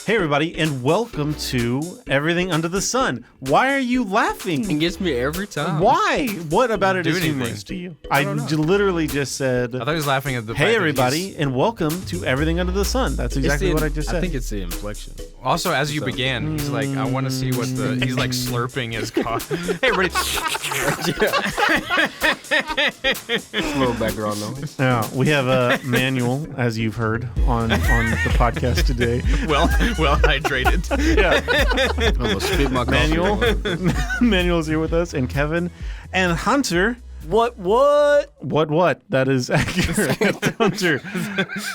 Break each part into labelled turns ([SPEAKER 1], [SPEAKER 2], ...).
[SPEAKER 1] Hey everybody, and welcome to Everything Under the Sun. Why are you laughing?
[SPEAKER 2] It gets me every time.
[SPEAKER 1] Why? What about it
[SPEAKER 3] Do
[SPEAKER 1] is
[SPEAKER 3] anything.
[SPEAKER 1] humorous to you? I literally just said,
[SPEAKER 3] I thought he was laughing at the fact
[SPEAKER 1] hey
[SPEAKER 3] that
[SPEAKER 1] everybody, and welcome to Everything Under the Sun. That's exactly what I just said.
[SPEAKER 2] I think it's the inflection.
[SPEAKER 3] Also, as you began, he's like, I want to see what the... He's like slurping his coffee. Hey, everybody.
[SPEAKER 2] A little background noise.
[SPEAKER 1] Yeah, we have Manuel, as you've heard, on the podcast today.
[SPEAKER 3] well hydrated.
[SPEAKER 1] Yeah.
[SPEAKER 2] I'm gonna spit my coffee.
[SPEAKER 1] Manuel's here with us, and Kevin, and Hunter.
[SPEAKER 4] What?
[SPEAKER 1] That is accurate. Hunter.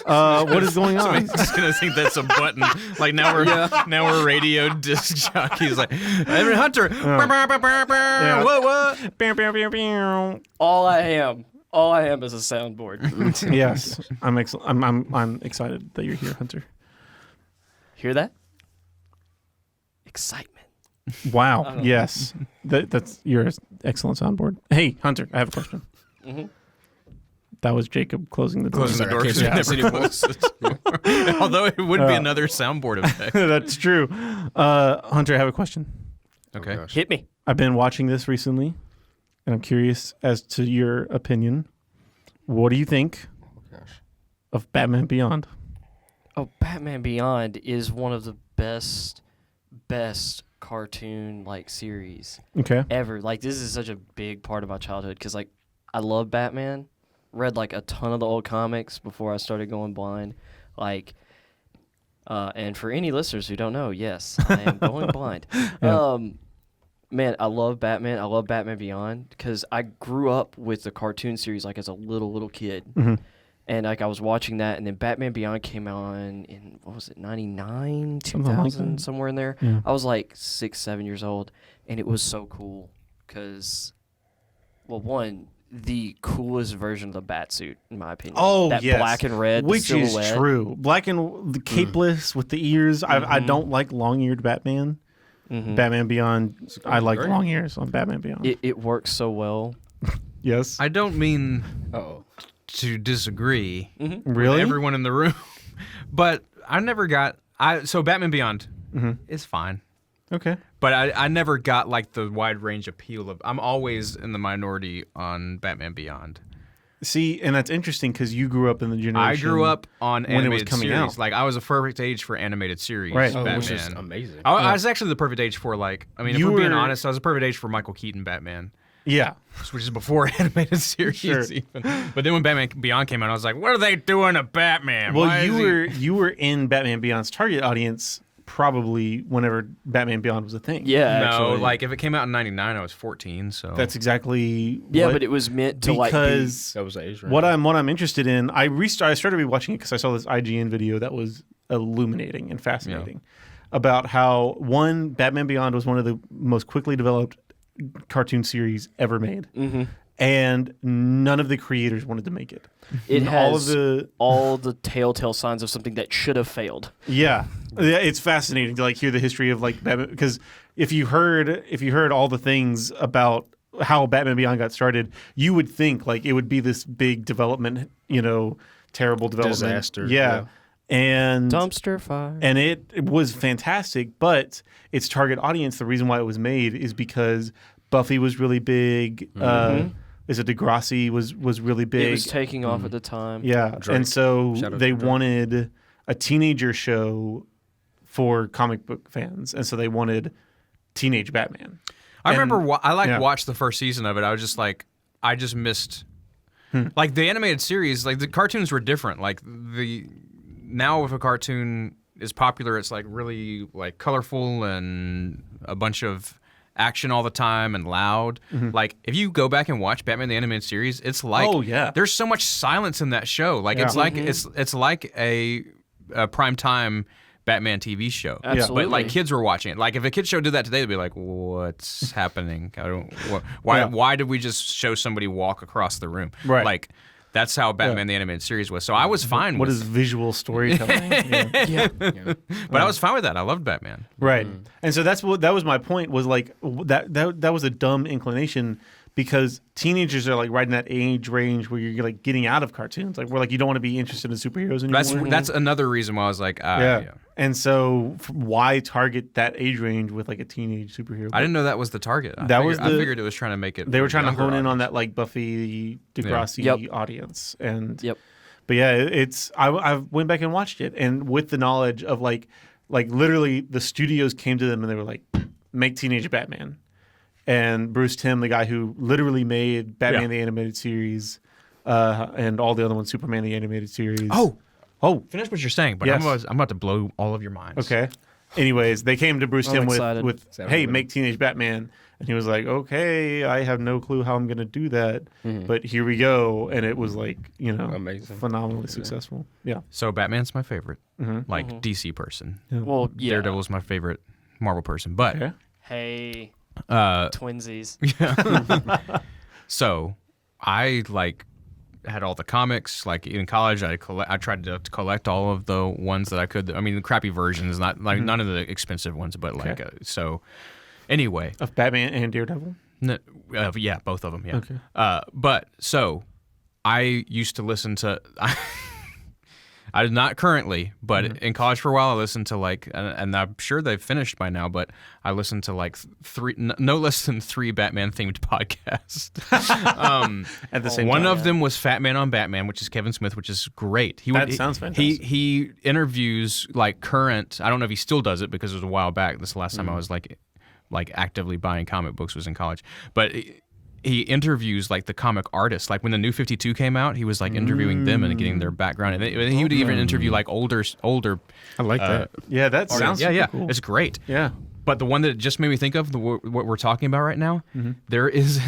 [SPEAKER 1] What is going on?
[SPEAKER 3] Somebody's just gonna think that's a button. Like now we're radio disc jockeys. Like every Hunter.
[SPEAKER 1] Yeah.
[SPEAKER 3] What?
[SPEAKER 4] All I am is a soundboard.
[SPEAKER 1] Yes, I'm excited that you're here, Hunter.
[SPEAKER 4] Hear that? Excitement.
[SPEAKER 1] Wow. Yes, that's your excellent soundboard. Hey, Hunter, I have a question.
[SPEAKER 4] Mm-hmm.
[SPEAKER 1] That was Jacob closing the door.
[SPEAKER 3] Closing the door.
[SPEAKER 2] Sorry, I can't
[SPEAKER 3] Never closes. Although it would be another soundboard effect.
[SPEAKER 1] That's true. Hunter, I have a question.
[SPEAKER 3] Okay.
[SPEAKER 2] gosh.
[SPEAKER 4] Hit me.
[SPEAKER 1] I've been watching this recently, and I'm curious as to your opinion. What do you think of Batman Beyond?
[SPEAKER 4] Oh, Batman Beyond is one of the best cartoon series
[SPEAKER 1] Okay.
[SPEAKER 4] ever. Like, this is such a big part of my childhood because I love Batman. Read a ton of the old comics before I started going blind. And for any listeners who don't know, yes, I am going blind.
[SPEAKER 1] Yeah.
[SPEAKER 4] Man, I love Batman. I love Batman Beyond because I grew up with the cartoon series as a little kid.
[SPEAKER 1] Mm-hmm.
[SPEAKER 4] And I was watching that, and then Batman Beyond came on in, 99,
[SPEAKER 1] Something
[SPEAKER 4] 2000,
[SPEAKER 1] like that.
[SPEAKER 4] somewhere in there.
[SPEAKER 1] Yeah.
[SPEAKER 4] I was 6, 7 years old, and it was so cool because, well, one, the coolest version of the Batsuit, in my opinion.
[SPEAKER 1] Oh,
[SPEAKER 4] that
[SPEAKER 1] yes.
[SPEAKER 4] black and red,
[SPEAKER 1] Which
[SPEAKER 4] the
[SPEAKER 1] is
[SPEAKER 4] silhouette.
[SPEAKER 1] true. Black and the capeless with the ears. I don't like long-eared Batman.
[SPEAKER 4] Mhm.
[SPEAKER 1] Batman Beyond. I like
[SPEAKER 2] great.
[SPEAKER 1] long ears on Batman Beyond.
[SPEAKER 4] It works so well.
[SPEAKER 1] Yes.
[SPEAKER 3] I don't mean
[SPEAKER 2] Uh-oh.
[SPEAKER 3] to disagree with
[SPEAKER 1] Really?
[SPEAKER 3] everyone in the room, but I never got. So Batman Beyond is fine.
[SPEAKER 1] Okay.
[SPEAKER 3] But I never got the wide range appeal of. I'm always in the minority on Batman Beyond.
[SPEAKER 1] See, and that's interesting because you grew up in the generation.
[SPEAKER 3] I grew up on
[SPEAKER 1] when it was
[SPEAKER 3] animated
[SPEAKER 1] coming
[SPEAKER 3] series.
[SPEAKER 1] out.
[SPEAKER 3] I was a perfect age for animated series.
[SPEAKER 1] Right.
[SPEAKER 3] Batman.
[SPEAKER 2] Which is amazing.
[SPEAKER 3] I was actually the perfect age for if
[SPEAKER 1] You
[SPEAKER 3] we're being
[SPEAKER 1] were-
[SPEAKER 3] honest, I was the perfect age for Michael Keaton Batman,
[SPEAKER 1] Yeah.
[SPEAKER 3] which is before animated series
[SPEAKER 1] Sure.
[SPEAKER 3] even. But then when Batman Beyond came out, I was like, what are they doing to Batman?
[SPEAKER 1] Well,
[SPEAKER 3] Why is he-
[SPEAKER 1] you were in Batman Beyond's target audience probably whenever Batman Beyond was a thing.
[SPEAKER 4] Yeah,
[SPEAKER 3] No,
[SPEAKER 4] actually.
[SPEAKER 3] if it came out in '99, I was 14. So
[SPEAKER 1] That's exactly.
[SPEAKER 4] Yeah,
[SPEAKER 1] what,
[SPEAKER 4] but it was meant to
[SPEAKER 1] because
[SPEAKER 2] That was the age range.
[SPEAKER 1] what I'm interested in. I started rewatching it because I saw this IGN video that was illuminating and fascinating about how Batman Beyond was one of the most quickly developed cartoon series ever made, and none of the creators wanted to make it.
[SPEAKER 4] It has
[SPEAKER 1] all of the
[SPEAKER 4] telltale signs of something that should have failed.
[SPEAKER 1] Yeah, it's fascinating to hear the history of Batman, because if you heard all the things about how Batman Beyond got started, you would think it would be this big development, terrible development,
[SPEAKER 2] Disaster,
[SPEAKER 1] yeah.
[SPEAKER 2] yeah.
[SPEAKER 1] And
[SPEAKER 4] Dumpster fire.
[SPEAKER 1] and it was fantastic, but its target audience, the reason why it was made is because Buffy was really big. Is it Degrassi was really big.
[SPEAKER 4] It was taking off at the time.
[SPEAKER 1] Yeah,
[SPEAKER 2] Drake.
[SPEAKER 1] and so
[SPEAKER 2] Shout out
[SPEAKER 1] they
[SPEAKER 2] to Drake.
[SPEAKER 1] wanted a teenager show for comic book fans, and so they wanted teenage Batman.
[SPEAKER 3] I remember
[SPEAKER 1] yeah.
[SPEAKER 3] watched the first season of it. I was just I just missed the animated series. The cartoons were different. Now if a cartoon is popular, it's really colorful and a bunch of action all the time and loud. If you go back and watch Batman the Animated Series, it's
[SPEAKER 1] Oh, yeah.
[SPEAKER 3] there's so much silence in that show. It's like it's like a prime time Batman TV show.
[SPEAKER 4] Absolutely.
[SPEAKER 3] But kids were watching it. If a kid show did that today, they'd be like, "What's happening? Why did we just show somebody walk across the room?"
[SPEAKER 1] Right.
[SPEAKER 3] That's how Batman the Animated Series was. So I was fine
[SPEAKER 1] What
[SPEAKER 3] with
[SPEAKER 1] is visual storytelling? Yeah.
[SPEAKER 3] but I was fine with that. I loved Batman.
[SPEAKER 1] Right. And so that was my point, was that was a dumb inclination, because teenagers are like right in that age range where you're like getting out of cartoons, like where like you don't want to be interested in superheroes anymore.
[SPEAKER 3] That's another reason why I was like,
[SPEAKER 1] yeah. And so why target that age range with like a teenage superhero?
[SPEAKER 3] I didn't know that was the target. I figured it was trying to make it.
[SPEAKER 1] They were trying to hone in on
[SPEAKER 3] audience.
[SPEAKER 1] that like Buffy Degrassi audience, and
[SPEAKER 4] Yep.
[SPEAKER 1] But yeah, it's I went back and watched it, and with the knowledge of like literally the studios came to them and they were like, make Teenage Batman, and Bruce Timm, the guy who literally made Batman the Animated Series, and all the other ones, Superman the Animated Series. Oh,
[SPEAKER 3] Finish what you're saying, but
[SPEAKER 1] Yes.
[SPEAKER 3] I'm about to blow all of your minds.
[SPEAKER 1] okay. Anyways, they came to Bruce
[SPEAKER 4] I'm
[SPEAKER 1] Timm
[SPEAKER 4] excited.
[SPEAKER 1] with hey, make Teenage Batman. And he was like, okay, I have no clue how I'm going to do that. But here we go. And it was like,
[SPEAKER 2] Amazing.
[SPEAKER 1] phenomenally successful. Yeah.
[SPEAKER 3] So Batman's my favorite, like DC person.
[SPEAKER 4] Well, yeah.
[SPEAKER 3] Daredevil's my favorite Marvel person. But
[SPEAKER 1] Okay.
[SPEAKER 4] Hey,
[SPEAKER 3] uh,
[SPEAKER 4] twinsies.
[SPEAKER 3] so I like had all the comics. Like in college, I tried to collect all of the ones that I could. I mean, the crappy versions, not like none of the expensive ones, but like so. Anyway,
[SPEAKER 1] Of Batman and Daredevil?
[SPEAKER 3] yeah, both of them. Yeah.
[SPEAKER 1] Okay.
[SPEAKER 3] But so I used to listen to. I did not currently, but in college for a while, I listened to like, and I'm sure they've finished by now, but I listened to like no less than 3 Batman themed podcasts.
[SPEAKER 1] At the same
[SPEAKER 3] One
[SPEAKER 1] time.
[SPEAKER 3] of them was Fat Man on Batman, which is Kevin Smith, which is great.
[SPEAKER 1] That sounds fantastic.
[SPEAKER 3] He interviews like current. I don't know if he still does it because it was a while back. This is the last time I was like actively buying comic books was in college, but. He interviews like the comic artists. Like when the New 52 came out, he was like interviewing them and getting their background. And he would even interview like older.
[SPEAKER 2] I like that.
[SPEAKER 1] Yeah, that sounds super cool.
[SPEAKER 3] It's great.
[SPEAKER 1] Yeah.
[SPEAKER 3] But the one that it just made me think of, what we're talking about right now, there is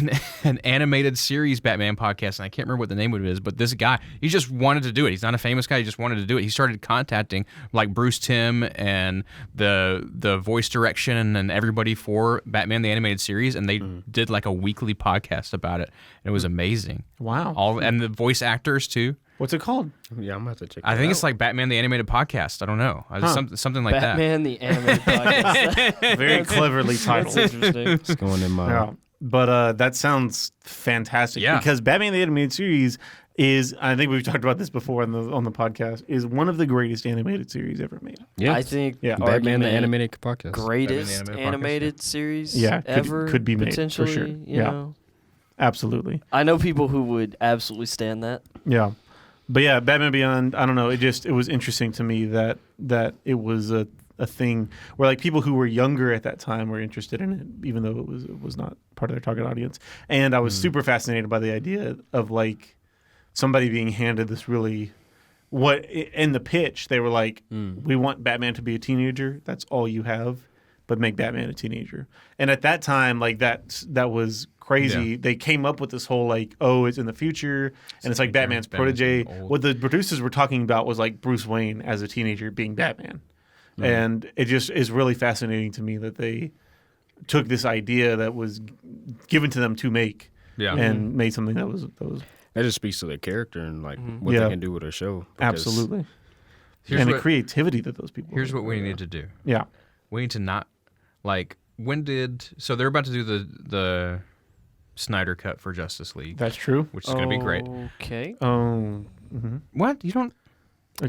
[SPEAKER 3] an animated series Batman podcast, and I can't remember what the name of it is, but this guy, he just wanted to do it. He's not a famous guy. He just wanted to do it. He started contacting like Bruce Timm and the voice direction and everybody for Batman the Animated Series, and they did like a weekly podcast about it. And it was amazing.
[SPEAKER 1] Wow.
[SPEAKER 3] And the voice actors too.
[SPEAKER 1] What's it called?
[SPEAKER 2] Yeah, I'm going to have to check
[SPEAKER 3] I think it's like Batman the Animated Podcast. I don't know. Something like
[SPEAKER 4] Batman the Animated Podcast.
[SPEAKER 1] Very cleverly titled.
[SPEAKER 4] That's interesting.
[SPEAKER 2] It's going in my...
[SPEAKER 1] Yeah. But that sounds fantastic.
[SPEAKER 3] Yeah.
[SPEAKER 1] Because Batman the Animated Series is, I think we've talked about this before on the podcast, is one of the greatest animated series ever made.
[SPEAKER 2] Yeah.
[SPEAKER 4] I think
[SPEAKER 2] Batman the Animated Podcast.
[SPEAKER 4] greatest
[SPEAKER 3] Batman the
[SPEAKER 4] animated series
[SPEAKER 1] Yeah,
[SPEAKER 4] ever
[SPEAKER 1] could be made, for
[SPEAKER 4] potentially.
[SPEAKER 1] sure.
[SPEAKER 4] You
[SPEAKER 1] Yeah.
[SPEAKER 4] know?
[SPEAKER 1] Absolutely.
[SPEAKER 4] I know people who would absolutely stand that.
[SPEAKER 1] Yeah. But yeah, Batman Beyond, I don't know, it was interesting to me that it was a thing where like people who were younger at that time were interested in it, even though it was not part of their target audience. And I was super fascinated by the idea of like somebody being handed this really in the pitch, they were like, we want Batman to be a teenager. That's all you have, but make Batman a teenager. And at that time, like that was crazy.
[SPEAKER 3] Yeah.
[SPEAKER 1] They came up with this whole like, oh, it's in the future, and it's like Batman's protege.
[SPEAKER 3] old.
[SPEAKER 1] What the producers were talking about was like Bruce Wayne as a teenager being Batman. And it just is really fascinating to me that they took this idea that was given to them to make and made something that was
[SPEAKER 2] That just speaks to their character and like what
[SPEAKER 1] Yeah.
[SPEAKER 2] they can do with a show. because-
[SPEAKER 1] absolutely.
[SPEAKER 3] Here's
[SPEAKER 1] And the
[SPEAKER 3] what-
[SPEAKER 1] creativity that those people
[SPEAKER 3] Here's
[SPEAKER 1] have.
[SPEAKER 3] what we need to do.
[SPEAKER 1] Yeah.
[SPEAKER 3] We need to not like so they're about to do the Snyder cut for Justice League,
[SPEAKER 1] That's true.
[SPEAKER 3] which is going to be great.
[SPEAKER 4] Okay.
[SPEAKER 1] Oh,
[SPEAKER 3] What? You don't?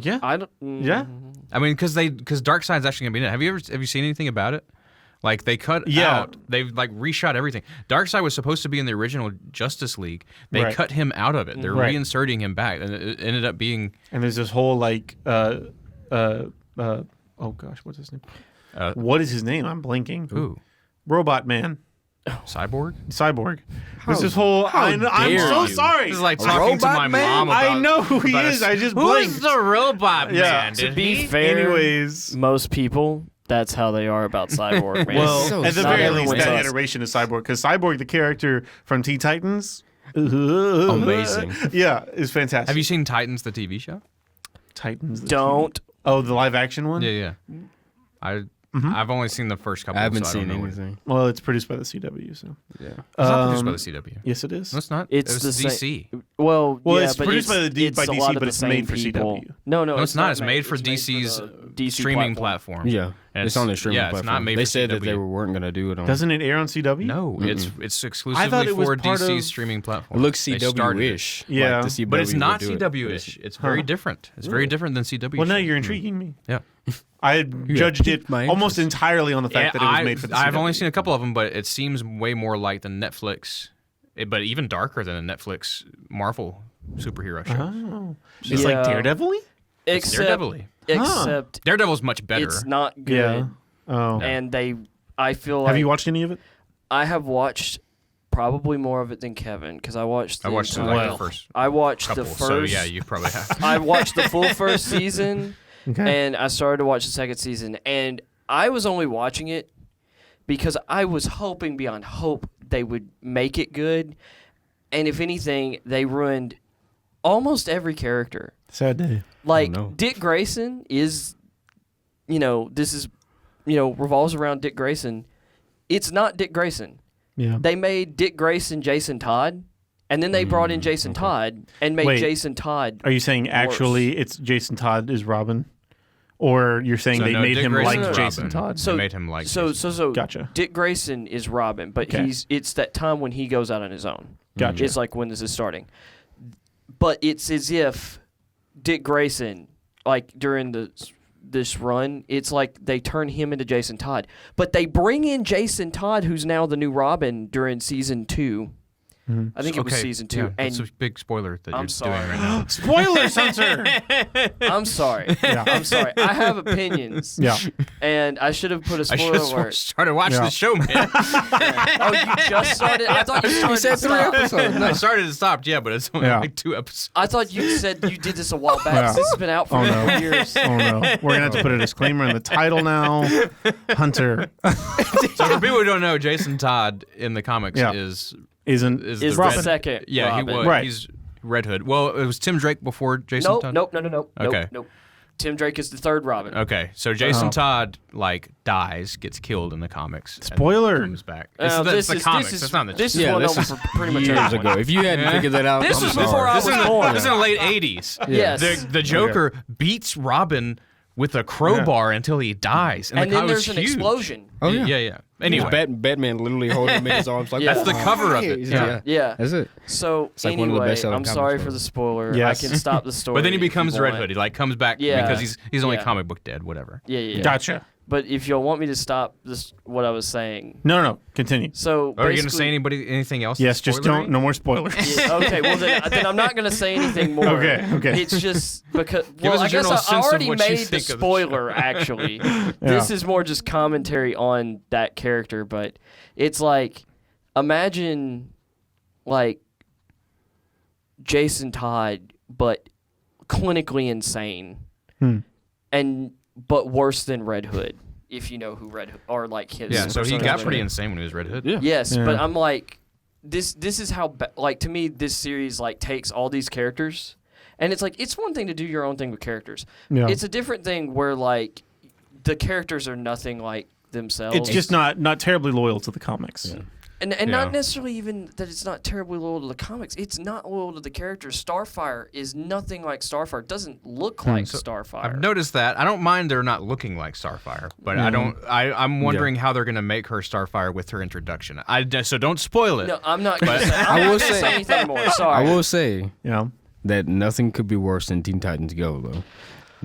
[SPEAKER 1] yeah.
[SPEAKER 4] I don't.
[SPEAKER 1] Yeah.
[SPEAKER 3] I mean, because Darkseid's actually going to be in it. Have you seen anything about it? Like they cut out, they've like reshot everything. Darkseid was supposed to be in the original Justice League. They
[SPEAKER 1] Right.
[SPEAKER 3] cut him out of it. They're
[SPEAKER 1] Right.
[SPEAKER 3] reinserting him back, and it ended up being
[SPEAKER 1] And there's this whole like, oh gosh, what's his name? What is his name? I'm blanking.
[SPEAKER 3] who?
[SPEAKER 1] Robot Man,
[SPEAKER 3] Cyborg.
[SPEAKER 1] Cyborg. There's this whole. I'm so
[SPEAKER 2] you.
[SPEAKER 1] sorry.
[SPEAKER 3] This is like talking to my mom about.
[SPEAKER 1] I know who he
[SPEAKER 3] about
[SPEAKER 1] is. I just
[SPEAKER 3] Who's
[SPEAKER 1] blinked.
[SPEAKER 3] the robot
[SPEAKER 1] Yeah.
[SPEAKER 3] man?
[SPEAKER 4] To
[SPEAKER 3] Did
[SPEAKER 4] be
[SPEAKER 3] he?
[SPEAKER 4] fair,
[SPEAKER 1] Anyways.
[SPEAKER 4] most people, that's how they are about Cyborg, man.
[SPEAKER 1] Well,
[SPEAKER 2] So
[SPEAKER 1] at the
[SPEAKER 4] not
[SPEAKER 1] very least,
[SPEAKER 4] everyone's
[SPEAKER 1] that
[SPEAKER 4] us.
[SPEAKER 1] iteration of Cyborg, because Cyborg, the character from Teen Titans,
[SPEAKER 2] Amazing.
[SPEAKER 1] Yeah, is fantastic.
[SPEAKER 3] Have you seen Titans, the TV show?
[SPEAKER 1] Titans? the
[SPEAKER 4] Don't.
[SPEAKER 1] TV? Oh, the live action one.
[SPEAKER 3] Yeah. I've only seen the first couple.
[SPEAKER 2] I haven't
[SPEAKER 3] so I don't
[SPEAKER 2] seen
[SPEAKER 3] know
[SPEAKER 2] anything.
[SPEAKER 1] Well, it's produced by the CW, so.
[SPEAKER 2] Yeah.
[SPEAKER 3] It's not produced by the CW.
[SPEAKER 1] Yes, it is.
[SPEAKER 3] No, it's not.
[SPEAKER 4] It's
[SPEAKER 3] it was
[SPEAKER 4] the
[SPEAKER 3] DC.
[SPEAKER 4] Well,
[SPEAKER 1] Well,
[SPEAKER 4] yeah,
[SPEAKER 1] it's
[SPEAKER 4] but
[SPEAKER 1] produced by
[SPEAKER 4] it's
[SPEAKER 1] by
[SPEAKER 4] a
[SPEAKER 1] DC,
[SPEAKER 4] lot of
[SPEAKER 1] but
[SPEAKER 4] the
[SPEAKER 1] it's made
[SPEAKER 4] same
[SPEAKER 1] for
[SPEAKER 4] people.
[SPEAKER 1] CW.
[SPEAKER 4] No,
[SPEAKER 3] No, it's not. It's made for
[SPEAKER 4] It's made
[SPEAKER 3] DC's
[SPEAKER 4] DC
[SPEAKER 3] streaming platform.
[SPEAKER 2] Yeah,
[SPEAKER 3] And
[SPEAKER 2] it's on the streaming platform.
[SPEAKER 3] It's not made
[SPEAKER 2] they
[SPEAKER 3] for
[SPEAKER 2] said that
[SPEAKER 3] CW.
[SPEAKER 2] they weren't going to do it on.
[SPEAKER 1] Doesn't it air on CW?
[SPEAKER 3] No, it's
[SPEAKER 1] I
[SPEAKER 3] exclusively
[SPEAKER 1] thought it was
[SPEAKER 3] for
[SPEAKER 1] part
[SPEAKER 3] DC's
[SPEAKER 1] of-
[SPEAKER 3] streaming
[SPEAKER 2] It
[SPEAKER 3] platform.
[SPEAKER 2] looks
[SPEAKER 3] They started it.
[SPEAKER 2] CW-ish.
[SPEAKER 1] Yeah.
[SPEAKER 2] like the CW
[SPEAKER 3] But it's not
[SPEAKER 2] would do it.
[SPEAKER 3] CW-ish. It's very different. It's very different than CW.
[SPEAKER 1] Well, now
[SPEAKER 3] should.
[SPEAKER 1] you're intriguing me.
[SPEAKER 3] Yeah.
[SPEAKER 1] I had judged it
[SPEAKER 2] piqued my
[SPEAKER 1] almost
[SPEAKER 2] interest.
[SPEAKER 1] entirely on the fact that it was made for the
[SPEAKER 3] I've
[SPEAKER 1] CW.
[SPEAKER 3] only seen a couple of them, but it seems way more like the Netflix, but even darker than a Netflix Marvel superhero show.
[SPEAKER 1] Oh. It's like
[SPEAKER 4] Yeah.
[SPEAKER 1] Daredevil-y?
[SPEAKER 3] It's Daredevil-y.
[SPEAKER 4] Except
[SPEAKER 3] Daredevil's much better.
[SPEAKER 4] it's not good.
[SPEAKER 1] Yeah. Oh.
[SPEAKER 4] And I feel like
[SPEAKER 1] Have you watched any of it?
[SPEAKER 4] I have watched probably more of it than Kevin because I watched.
[SPEAKER 3] I watched
[SPEAKER 4] entire-
[SPEAKER 3] like the first
[SPEAKER 4] I watched
[SPEAKER 3] couple,
[SPEAKER 4] the first.
[SPEAKER 3] so yeah, you probably have.
[SPEAKER 4] I watched the full first season,
[SPEAKER 1] Okay.
[SPEAKER 4] and I started to watch the second season, and I was only watching it because I was hoping beyond hope they would make it good, and if anything, they ruined almost every character.
[SPEAKER 1] Sad day.
[SPEAKER 4] Like
[SPEAKER 2] no.
[SPEAKER 4] Dick Grayson is, this is, revolves around Dick Grayson. It's not Dick Grayson.
[SPEAKER 1] Yeah.
[SPEAKER 4] They made Dick Grayson Jason Todd, and then they brought in Jason Todd and made
[SPEAKER 1] Wait.
[SPEAKER 4] Jason Todd.
[SPEAKER 1] Are you saying actually it's Jason Todd is Robin? Or you're saying
[SPEAKER 3] So
[SPEAKER 1] they
[SPEAKER 3] no,
[SPEAKER 1] made
[SPEAKER 3] Dick
[SPEAKER 1] him
[SPEAKER 3] Grayson
[SPEAKER 1] like
[SPEAKER 3] is
[SPEAKER 1] Jason
[SPEAKER 3] Robin.
[SPEAKER 1] Todd?
[SPEAKER 3] They made him like
[SPEAKER 4] So
[SPEAKER 1] Gotcha.
[SPEAKER 4] Dick Grayson is Robin, but
[SPEAKER 1] Okay.
[SPEAKER 4] it's that time when he goes out on his own.
[SPEAKER 1] Gotcha.
[SPEAKER 4] It's like when this is starting. But it's as if Dick Grayson, like during this run, it's like they turn him into Jason Todd. But they bring in Jason Todd, who's now the new Robin during season 2. I think it was season 2.
[SPEAKER 3] Yeah,
[SPEAKER 4] and
[SPEAKER 3] that's a big spoiler that
[SPEAKER 4] I'm
[SPEAKER 3] you're
[SPEAKER 4] sorry.
[SPEAKER 3] doing right now.
[SPEAKER 1] Spoilers, Hunter!
[SPEAKER 4] I'm sorry.
[SPEAKER 1] Yeah.
[SPEAKER 4] I'm sorry. I have opinions.
[SPEAKER 1] Yeah.
[SPEAKER 4] And I should have put a
[SPEAKER 3] I
[SPEAKER 4] spoiler
[SPEAKER 3] should
[SPEAKER 4] alert.
[SPEAKER 3] have started watching
[SPEAKER 1] Yeah.
[SPEAKER 3] the show, man.
[SPEAKER 4] Oh, you just started? I thought you started
[SPEAKER 2] said
[SPEAKER 4] to
[SPEAKER 2] 3
[SPEAKER 4] stop.
[SPEAKER 2] episodes.
[SPEAKER 3] I started and stopped, yeah, but it's only
[SPEAKER 1] Yeah.
[SPEAKER 3] like 2 episodes.
[SPEAKER 4] I thought you said you did this a while back.
[SPEAKER 1] Yeah.
[SPEAKER 4] This has been out for
[SPEAKER 1] Oh, no.
[SPEAKER 4] years.
[SPEAKER 1] Oh no. We're gonna have to put a disclaimer in the title now. Hunter
[SPEAKER 3] So for people who don't know, Jason Todd in the comics
[SPEAKER 1] Yeah.
[SPEAKER 3] is
[SPEAKER 1] isn't
[SPEAKER 4] Is
[SPEAKER 3] the
[SPEAKER 4] the
[SPEAKER 3] Red-
[SPEAKER 4] second
[SPEAKER 3] Yeah,
[SPEAKER 4] Robin.
[SPEAKER 3] he was.
[SPEAKER 1] Right.
[SPEAKER 3] He's Red Hood. Well, it was Tim Drake before Jason
[SPEAKER 4] Nope,
[SPEAKER 3] Todd.
[SPEAKER 4] nope.
[SPEAKER 3] Okay.
[SPEAKER 4] Nope. Tim Drake is the third Robin.
[SPEAKER 3] Okay, so Jason
[SPEAKER 1] Oh.
[SPEAKER 3] Todd dies, gets killed in the comics. and
[SPEAKER 1] Spoiler.
[SPEAKER 3] comes back.
[SPEAKER 4] Now,
[SPEAKER 3] That's the comics. That's not in the
[SPEAKER 4] this is
[SPEAKER 2] Yeah,
[SPEAKER 4] one
[SPEAKER 2] this
[SPEAKER 4] over
[SPEAKER 2] is
[SPEAKER 4] for pretty much
[SPEAKER 2] years
[SPEAKER 4] everyone.
[SPEAKER 2] ago. If you hadn't figured that out,
[SPEAKER 4] This
[SPEAKER 2] I'm
[SPEAKER 4] was
[SPEAKER 2] sorry.
[SPEAKER 4] before I
[SPEAKER 3] This
[SPEAKER 4] was
[SPEAKER 3] is,
[SPEAKER 4] born.
[SPEAKER 3] this is in the late 80s.
[SPEAKER 4] Yes.
[SPEAKER 3] The Joker beats Robin with a crowbar until he dies. And,
[SPEAKER 4] And
[SPEAKER 3] the
[SPEAKER 4] then
[SPEAKER 3] comic
[SPEAKER 4] there's
[SPEAKER 3] was
[SPEAKER 4] an
[SPEAKER 3] huge.
[SPEAKER 4] explosion.
[SPEAKER 2] Oh, yeah.
[SPEAKER 3] Yeah. Anyway,
[SPEAKER 2] Batman literally holding him in his arms like
[SPEAKER 4] Yeah.
[SPEAKER 3] that's the cover of it.
[SPEAKER 2] Yeah.
[SPEAKER 4] Yeah.
[SPEAKER 2] That's it.
[SPEAKER 4] So
[SPEAKER 2] like one of the
[SPEAKER 4] anyway,
[SPEAKER 2] best-selling
[SPEAKER 4] I'm
[SPEAKER 2] comics
[SPEAKER 4] sorry
[SPEAKER 2] ever.
[SPEAKER 4] for the spoiler.
[SPEAKER 1] Yes.
[SPEAKER 4] I can stop the story.
[SPEAKER 3] but then he
[SPEAKER 4] if you
[SPEAKER 3] becomes Red
[SPEAKER 4] want.
[SPEAKER 3] Hood. He like comes back
[SPEAKER 4] Yeah.
[SPEAKER 3] because he's only
[SPEAKER 4] Yeah.
[SPEAKER 3] comic book dead. Whatever.
[SPEAKER 4] Yeah.
[SPEAKER 1] Gotcha.
[SPEAKER 4] But if y'all want me to stop this, what I was saying.
[SPEAKER 1] No. Continue.
[SPEAKER 4] So
[SPEAKER 3] Are you going to
[SPEAKER 4] basically-
[SPEAKER 3] say anything else?
[SPEAKER 1] Yes,
[SPEAKER 3] that's
[SPEAKER 1] just don't.
[SPEAKER 3] spoilery?
[SPEAKER 1] No more spoilers.
[SPEAKER 4] Yeah, okay, well then I'm not going to say anything more.
[SPEAKER 1] Okay.
[SPEAKER 4] It's just because
[SPEAKER 3] us
[SPEAKER 4] well,
[SPEAKER 3] a
[SPEAKER 4] I guess
[SPEAKER 3] general
[SPEAKER 4] I
[SPEAKER 3] sense of
[SPEAKER 4] already
[SPEAKER 3] what you
[SPEAKER 4] made the
[SPEAKER 3] think of the
[SPEAKER 4] spoiler actually. This is more just commentary on that character, but it's like imagine like Jason Todd but clinically insane. But worse than Red Hood. If you know who Red Hood or like his
[SPEAKER 3] Yeah, so he
[SPEAKER 4] persona
[SPEAKER 3] got
[SPEAKER 4] is.
[SPEAKER 3] pretty insane when he was Red Hood.
[SPEAKER 2] Yeah.
[SPEAKER 4] Yes,
[SPEAKER 1] Yeah.
[SPEAKER 4] but I'm like, this is how like to me this series like takes all these characters, and it's like it's one thing to do your own thing with characters.
[SPEAKER 1] Yeah.
[SPEAKER 4] It's a different thing where like the characters are nothing like themselves.
[SPEAKER 1] It's just not terribly loyal to the comics.
[SPEAKER 4] and
[SPEAKER 3] Yeah.
[SPEAKER 4] not necessarily even that it's not terribly loyal to the comics. It's not loyal to the characters. Starfire is nothing like Starfire. It doesn't look like Starfire.
[SPEAKER 3] I've noticed that. I don't mind they're not looking like Starfire, but I'm wondering how they're going to make her Starfire with her introduction. So don't spoil it.
[SPEAKER 4] No, I'm not going to say.
[SPEAKER 2] I
[SPEAKER 4] I'm
[SPEAKER 2] will
[SPEAKER 4] not gonna
[SPEAKER 2] say-
[SPEAKER 4] say anything more. Sorry.
[SPEAKER 2] I will say
[SPEAKER 1] Yeah.
[SPEAKER 2] that nothing could be worse than Teen Titans Go, though.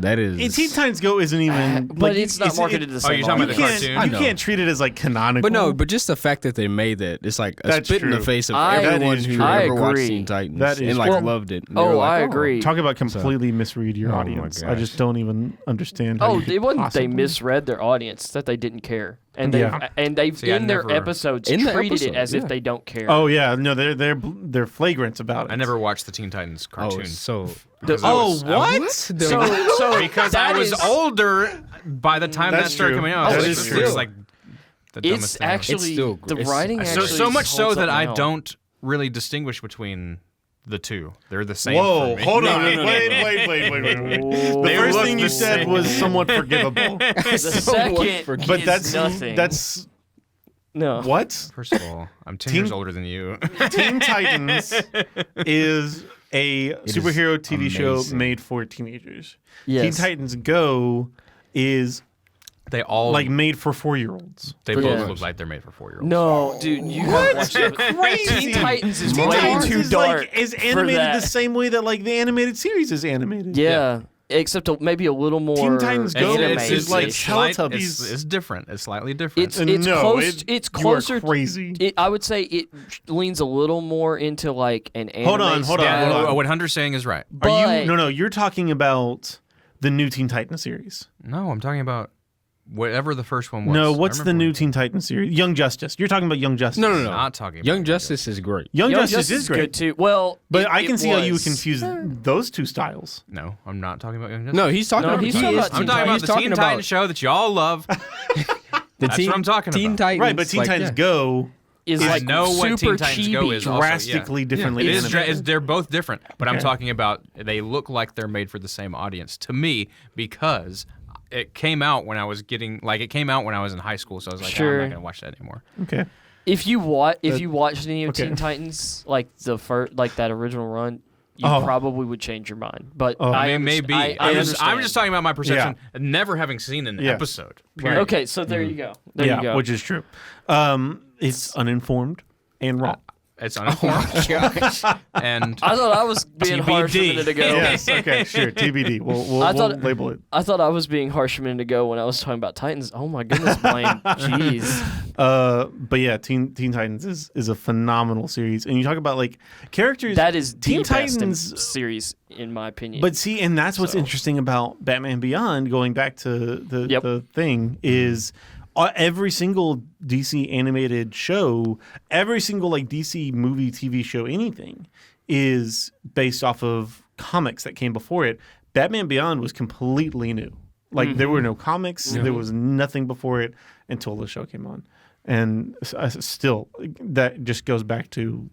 [SPEAKER 2] That is.
[SPEAKER 1] Teen Titans Go isn't even.
[SPEAKER 4] but it's not marketed the
[SPEAKER 3] Oh,
[SPEAKER 4] same.
[SPEAKER 3] you're talking
[SPEAKER 1] You
[SPEAKER 3] about the
[SPEAKER 4] way.
[SPEAKER 1] can't.
[SPEAKER 3] cartoon?
[SPEAKER 1] You
[SPEAKER 2] know.
[SPEAKER 1] can't treat it as like canonical.
[SPEAKER 2] But no, but just the fact that they made that, it's like a
[SPEAKER 1] That's
[SPEAKER 2] spit in
[SPEAKER 1] true.
[SPEAKER 2] the face of
[SPEAKER 4] I-
[SPEAKER 2] everyone
[SPEAKER 1] That is
[SPEAKER 2] who
[SPEAKER 1] true.
[SPEAKER 4] I
[SPEAKER 2] ever watched
[SPEAKER 4] agree.
[SPEAKER 2] Teen Titans
[SPEAKER 1] That is
[SPEAKER 2] and like
[SPEAKER 1] true.
[SPEAKER 2] loved it. And they were
[SPEAKER 4] Oh,
[SPEAKER 2] like,
[SPEAKER 4] I agree.
[SPEAKER 1] Talk about completely misread your
[SPEAKER 2] Oh my
[SPEAKER 1] audience. I
[SPEAKER 2] gosh.
[SPEAKER 1] just don't even understand. How
[SPEAKER 4] Oh,
[SPEAKER 1] you could
[SPEAKER 4] it wasn't
[SPEAKER 1] possibly-
[SPEAKER 4] they misread their audience that they didn't care, and
[SPEAKER 1] Yeah.
[SPEAKER 4] they've
[SPEAKER 3] See, I
[SPEAKER 4] in their
[SPEAKER 3] never-
[SPEAKER 4] episodes
[SPEAKER 2] In the
[SPEAKER 4] treated it
[SPEAKER 2] episode,
[SPEAKER 4] as if
[SPEAKER 2] yeah.
[SPEAKER 4] they don't care.
[SPEAKER 1] Oh yeah, no, they're flagrant about it.
[SPEAKER 3] I never watched the Teen Titans
[SPEAKER 2] Oh,
[SPEAKER 3] cartoon.
[SPEAKER 2] so.
[SPEAKER 3] Because I was-
[SPEAKER 4] so
[SPEAKER 3] because
[SPEAKER 4] that
[SPEAKER 3] I was
[SPEAKER 4] is-
[SPEAKER 3] older by the time
[SPEAKER 1] That's
[SPEAKER 3] that started
[SPEAKER 1] true.
[SPEAKER 3] coming out.
[SPEAKER 1] Oh,
[SPEAKER 3] It's
[SPEAKER 1] that
[SPEAKER 3] like-
[SPEAKER 1] is
[SPEAKER 3] it's
[SPEAKER 1] true.
[SPEAKER 3] just like the dumbest
[SPEAKER 4] It's
[SPEAKER 3] thing ever.
[SPEAKER 4] actually
[SPEAKER 2] It's still-
[SPEAKER 4] the
[SPEAKER 2] it's-
[SPEAKER 4] writing
[SPEAKER 3] so
[SPEAKER 4] actually
[SPEAKER 3] much so
[SPEAKER 4] holds
[SPEAKER 3] that
[SPEAKER 4] up
[SPEAKER 3] I
[SPEAKER 4] now.
[SPEAKER 3] don't really distinguish between the two. They're the same.
[SPEAKER 1] Whoa,
[SPEAKER 3] for me.
[SPEAKER 1] hold on,
[SPEAKER 2] no,
[SPEAKER 1] wait.
[SPEAKER 4] Whoa.
[SPEAKER 1] The
[SPEAKER 3] They
[SPEAKER 1] first
[SPEAKER 3] look
[SPEAKER 1] thing you
[SPEAKER 3] the
[SPEAKER 1] said
[SPEAKER 3] same.
[SPEAKER 1] was somewhat forgivable,
[SPEAKER 4] The second,
[SPEAKER 1] but
[SPEAKER 4] is
[SPEAKER 1] that's
[SPEAKER 4] nothing.
[SPEAKER 1] that's
[SPEAKER 4] no.
[SPEAKER 1] what
[SPEAKER 3] First of all, I'm 10 years older than you.
[SPEAKER 1] Teen Titans is a superhero TV show
[SPEAKER 2] amazing.
[SPEAKER 1] made for teenagers.
[SPEAKER 4] Yes.
[SPEAKER 1] Teen Titans Go is
[SPEAKER 3] They all
[SPEAKER 1] like made for 4-year-olds.
[SPEAKER 3] They
[SPEAKER 4] Yeah.
[SPEAKER 3] both look like they're made for 4-year-olds.
[SPEAKER 4] No, dude, you haven't watched it.
[SPEAKER 1] Crazy.
[SPEAKER 4] Teen Titans is
[SPEAKER 1] Teen
[SPEAKER 4] way
[SPEAKER 1] Titans
[SPEAKER 4] too
[SPEAKER 1] is
[SPEAKER 4] dark.
[SPEAKER 1] like is
[SPEAKER 4] for
[SPEAKER 1] animated
[SPEAKER 4] that.
[SPEAKER 1] the same way that like the animated series is animated.
[SPEAKER 4] Yeah, except maybe a little more.
[SPEAKER 1] Teen Titans Go
[SPEAKER 4] animated.
[SPEAKER 1] is like
[SPEAKER 3] slight-
[SPEAKER 1] Teletubbies.
[SPEAKER 3] It's different. It's slightly different.
[SPEAKER 4] It's
[SPEAKER 1] No,
[SPEAKER 4] close. It's
[SPEAKER 1] you are
[SPEAKER 4] closer.
[SPEAKER 1] crazy.
[SPEAKER 4] I would say it leans a little more into like an anime.
[SPEAKER 1] Hold on.
[SPEAKER 4] style.
[SPEAKER 3] What Hunter's saying is right.
[SPEAKER 1] Are
[SPEAKER 4] But-
[SPEAKER 1] you? No. You're talking about the new Teen Titans series.
[SPEAKER 3] No, I'm talking about whatever the first one was.
[SPEAKER 1] No,
[SPEAKER 3] I
[SPEAKER 1] what's the
[SPEAKER 3] remember
[SPEAKER 1] new
[SPEAKER 3] what-
[SPEAKER 1] Teen Titans series? Young Justice. You're talking about Young Justice.
[SPEAKER 2] No.
[SPEAKER 3] Not talking.
[SPEAKER 2] Young
[SPEAKER 3] about
[SPEAKER 2] Justice is great.
[SPEAKER 1] Young
[SPEAKER 4] Young
[SPEAKER 1] Justice is great
[SPEAKER 4] good too. Well,
[SPEAKER 1] But I can see how you would
[SPEAKER 4] was.
[SPEAKER 1] confuse those two styles.
[SPEAKER 3] No, I'm not talking about Young Justice.
[SPEAKER 2] No, he's talking
[SPEAKER 4] No,
[SPEAKER 2] about.
[SPEAKER 4] he's
[SPEAKER 2] he
[SPEAKER 4] talking
[SPEAKER 2] is
[SPEAKER 4] about
[SPEAKER 3] I'm talking about
[SPEAKER 2] he's
[SPEAKER 3] the
[SPEAKER 2] talking
[SPEAKER 3] Teen
[SPEAKER 2] about
[SPEAKER 3] Titans show that y'all love. That's what I'm talking
[SPEAKER 2] Teen
[SPEAKER 3] about.
[SPEAKER 2] Titans,
[SPEAKER 1] Right, but Teen
[SPEAKER 2] like,
[SPEAKER 1] Titans
[SPEAKER 2] yeah.
[SPEAKER 1] Go
[SPEAKER 4] Is
[SPEAKER 3] I
[SPEAKER 4] like
[SPEAKER 3] know what
[SPEAKER 4] super
[SPEAKER 3] Teen Titans
[SPEAKER 4] chibi.
[SPEAKER 3] Go is. Also, yeah.
[SPEAKER 1] drastically differently
[SPEAKER 3] It is.
[SPEAKER 1] animated.
[SPEAKER 3] They're both different, but I'm
[SPEAKER 1] Okay.
[SPEAKER 3] talking about they look like they're made for the same audience to me because it came out when I was in high school, so I was like,
[SPEAKER 4] Sure.
[SPEAKER 3] I'm not gonna watch that anymore.
[SPEAKER 1] Okay.
[SPEAKER 4] If you watched any of
[SPEAKER 1] okay.
[SPEAKER 4] Teen Titans, like the first, like that original run, you
[SPEAKER 1] Oh.
[SPEAKER 4] probably would change your mind. But
[SPEAKER 1] Oh.
[SPEAKER 3] I
[SPEAKER 4] I
[SPEAKER 3] mean, maybe.
[SPEAKER 4] I
[SPEAKER 3] I'm
[SPEAKER 4] understand.
[SPEAKER 3] just talking about my perception, never having seen an
[SPEAKER 1] Yeah.
[SPEAKER 3] episode.
[SPEAKER 1] Right.
[SPEAKER 3] Period.
[SPEAKER 4] Okay, so there you go. There
[SPEAKER 1] yeah,
[SPEAKER 4] you go.
[SPEAKER 1] which is true. It's uninformed and wrong.
[SPEAKER 3] It's uninformed. And
[SPEAKER 4] I thought I was being harsh a
[SPEAKER 3] TBD.
[SPEAKER 4] minute ago.
[SPEAKER 1] Yes. Okay. Sure. TBD. We'll
[SPEAKER 4] I thought-
[SPEAKER 1] label it.
[SPEAKER 4] I thought I was being harsh a minute ago when I was talking about Titans. Oh my goodness, Blaine. Jeez.
[SPEAKER 1] But yeah, Teen Titans is a phenomenal series, and you talk about like characters.
[SPEAKER 4] That is
[SPEAKER 1] Teen
[SPEAKER 4] the best
[SPEAKER 1] Titans.
[SPEAKER 4] series in my opinion.
[SPEAKER 1] But see, and that's what's
[SPEAKER 4] So-
[SPEAKER 1] interesting about Batman Beyond. Going back to the
[SPEAKER 4] Yep.
[SPEAKER 1] the thing is. Every single DC animated show, every single like DC movie, TV show, anything is based off of comics that came before it. Batman Beyond was completely new. Like there were no comics, there was nothing before it until the show came on. And still, that just goes back to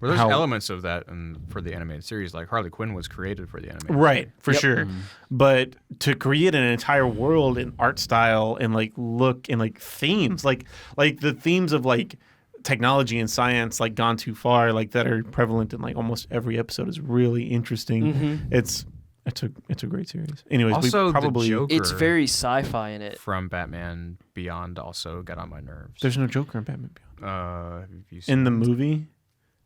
[SPEAKER 3] well, there's
[SPEAKER 1] how-
[SPEAKER 3] elements of that for the animated series. Like Harley Quinn was created for the animated
[SPEAKER 1] right for
[SPEAKER 4] Yep.
[SPEAKER 1] sure. But to create an entire world and art style and like look and like themes, like the themes of like technology and science, like gone too far, like that are prevalent in like almost every episode is really interesting. It's a great series. Anyways,
[SPEAKER 3] Also,
[SPEAKER 1] we probably
[SPEAKER 3] the Joker
[SPEAKER 4] it's very sci-fi in it.
[SPEAKER 3] from Batman Beyond also got on my nerves.
[SPEAKER 1] there's no Joker in Batman Beyond.
[SPEAKER 3] Have you seen
[SPEAKER 1] In the movie,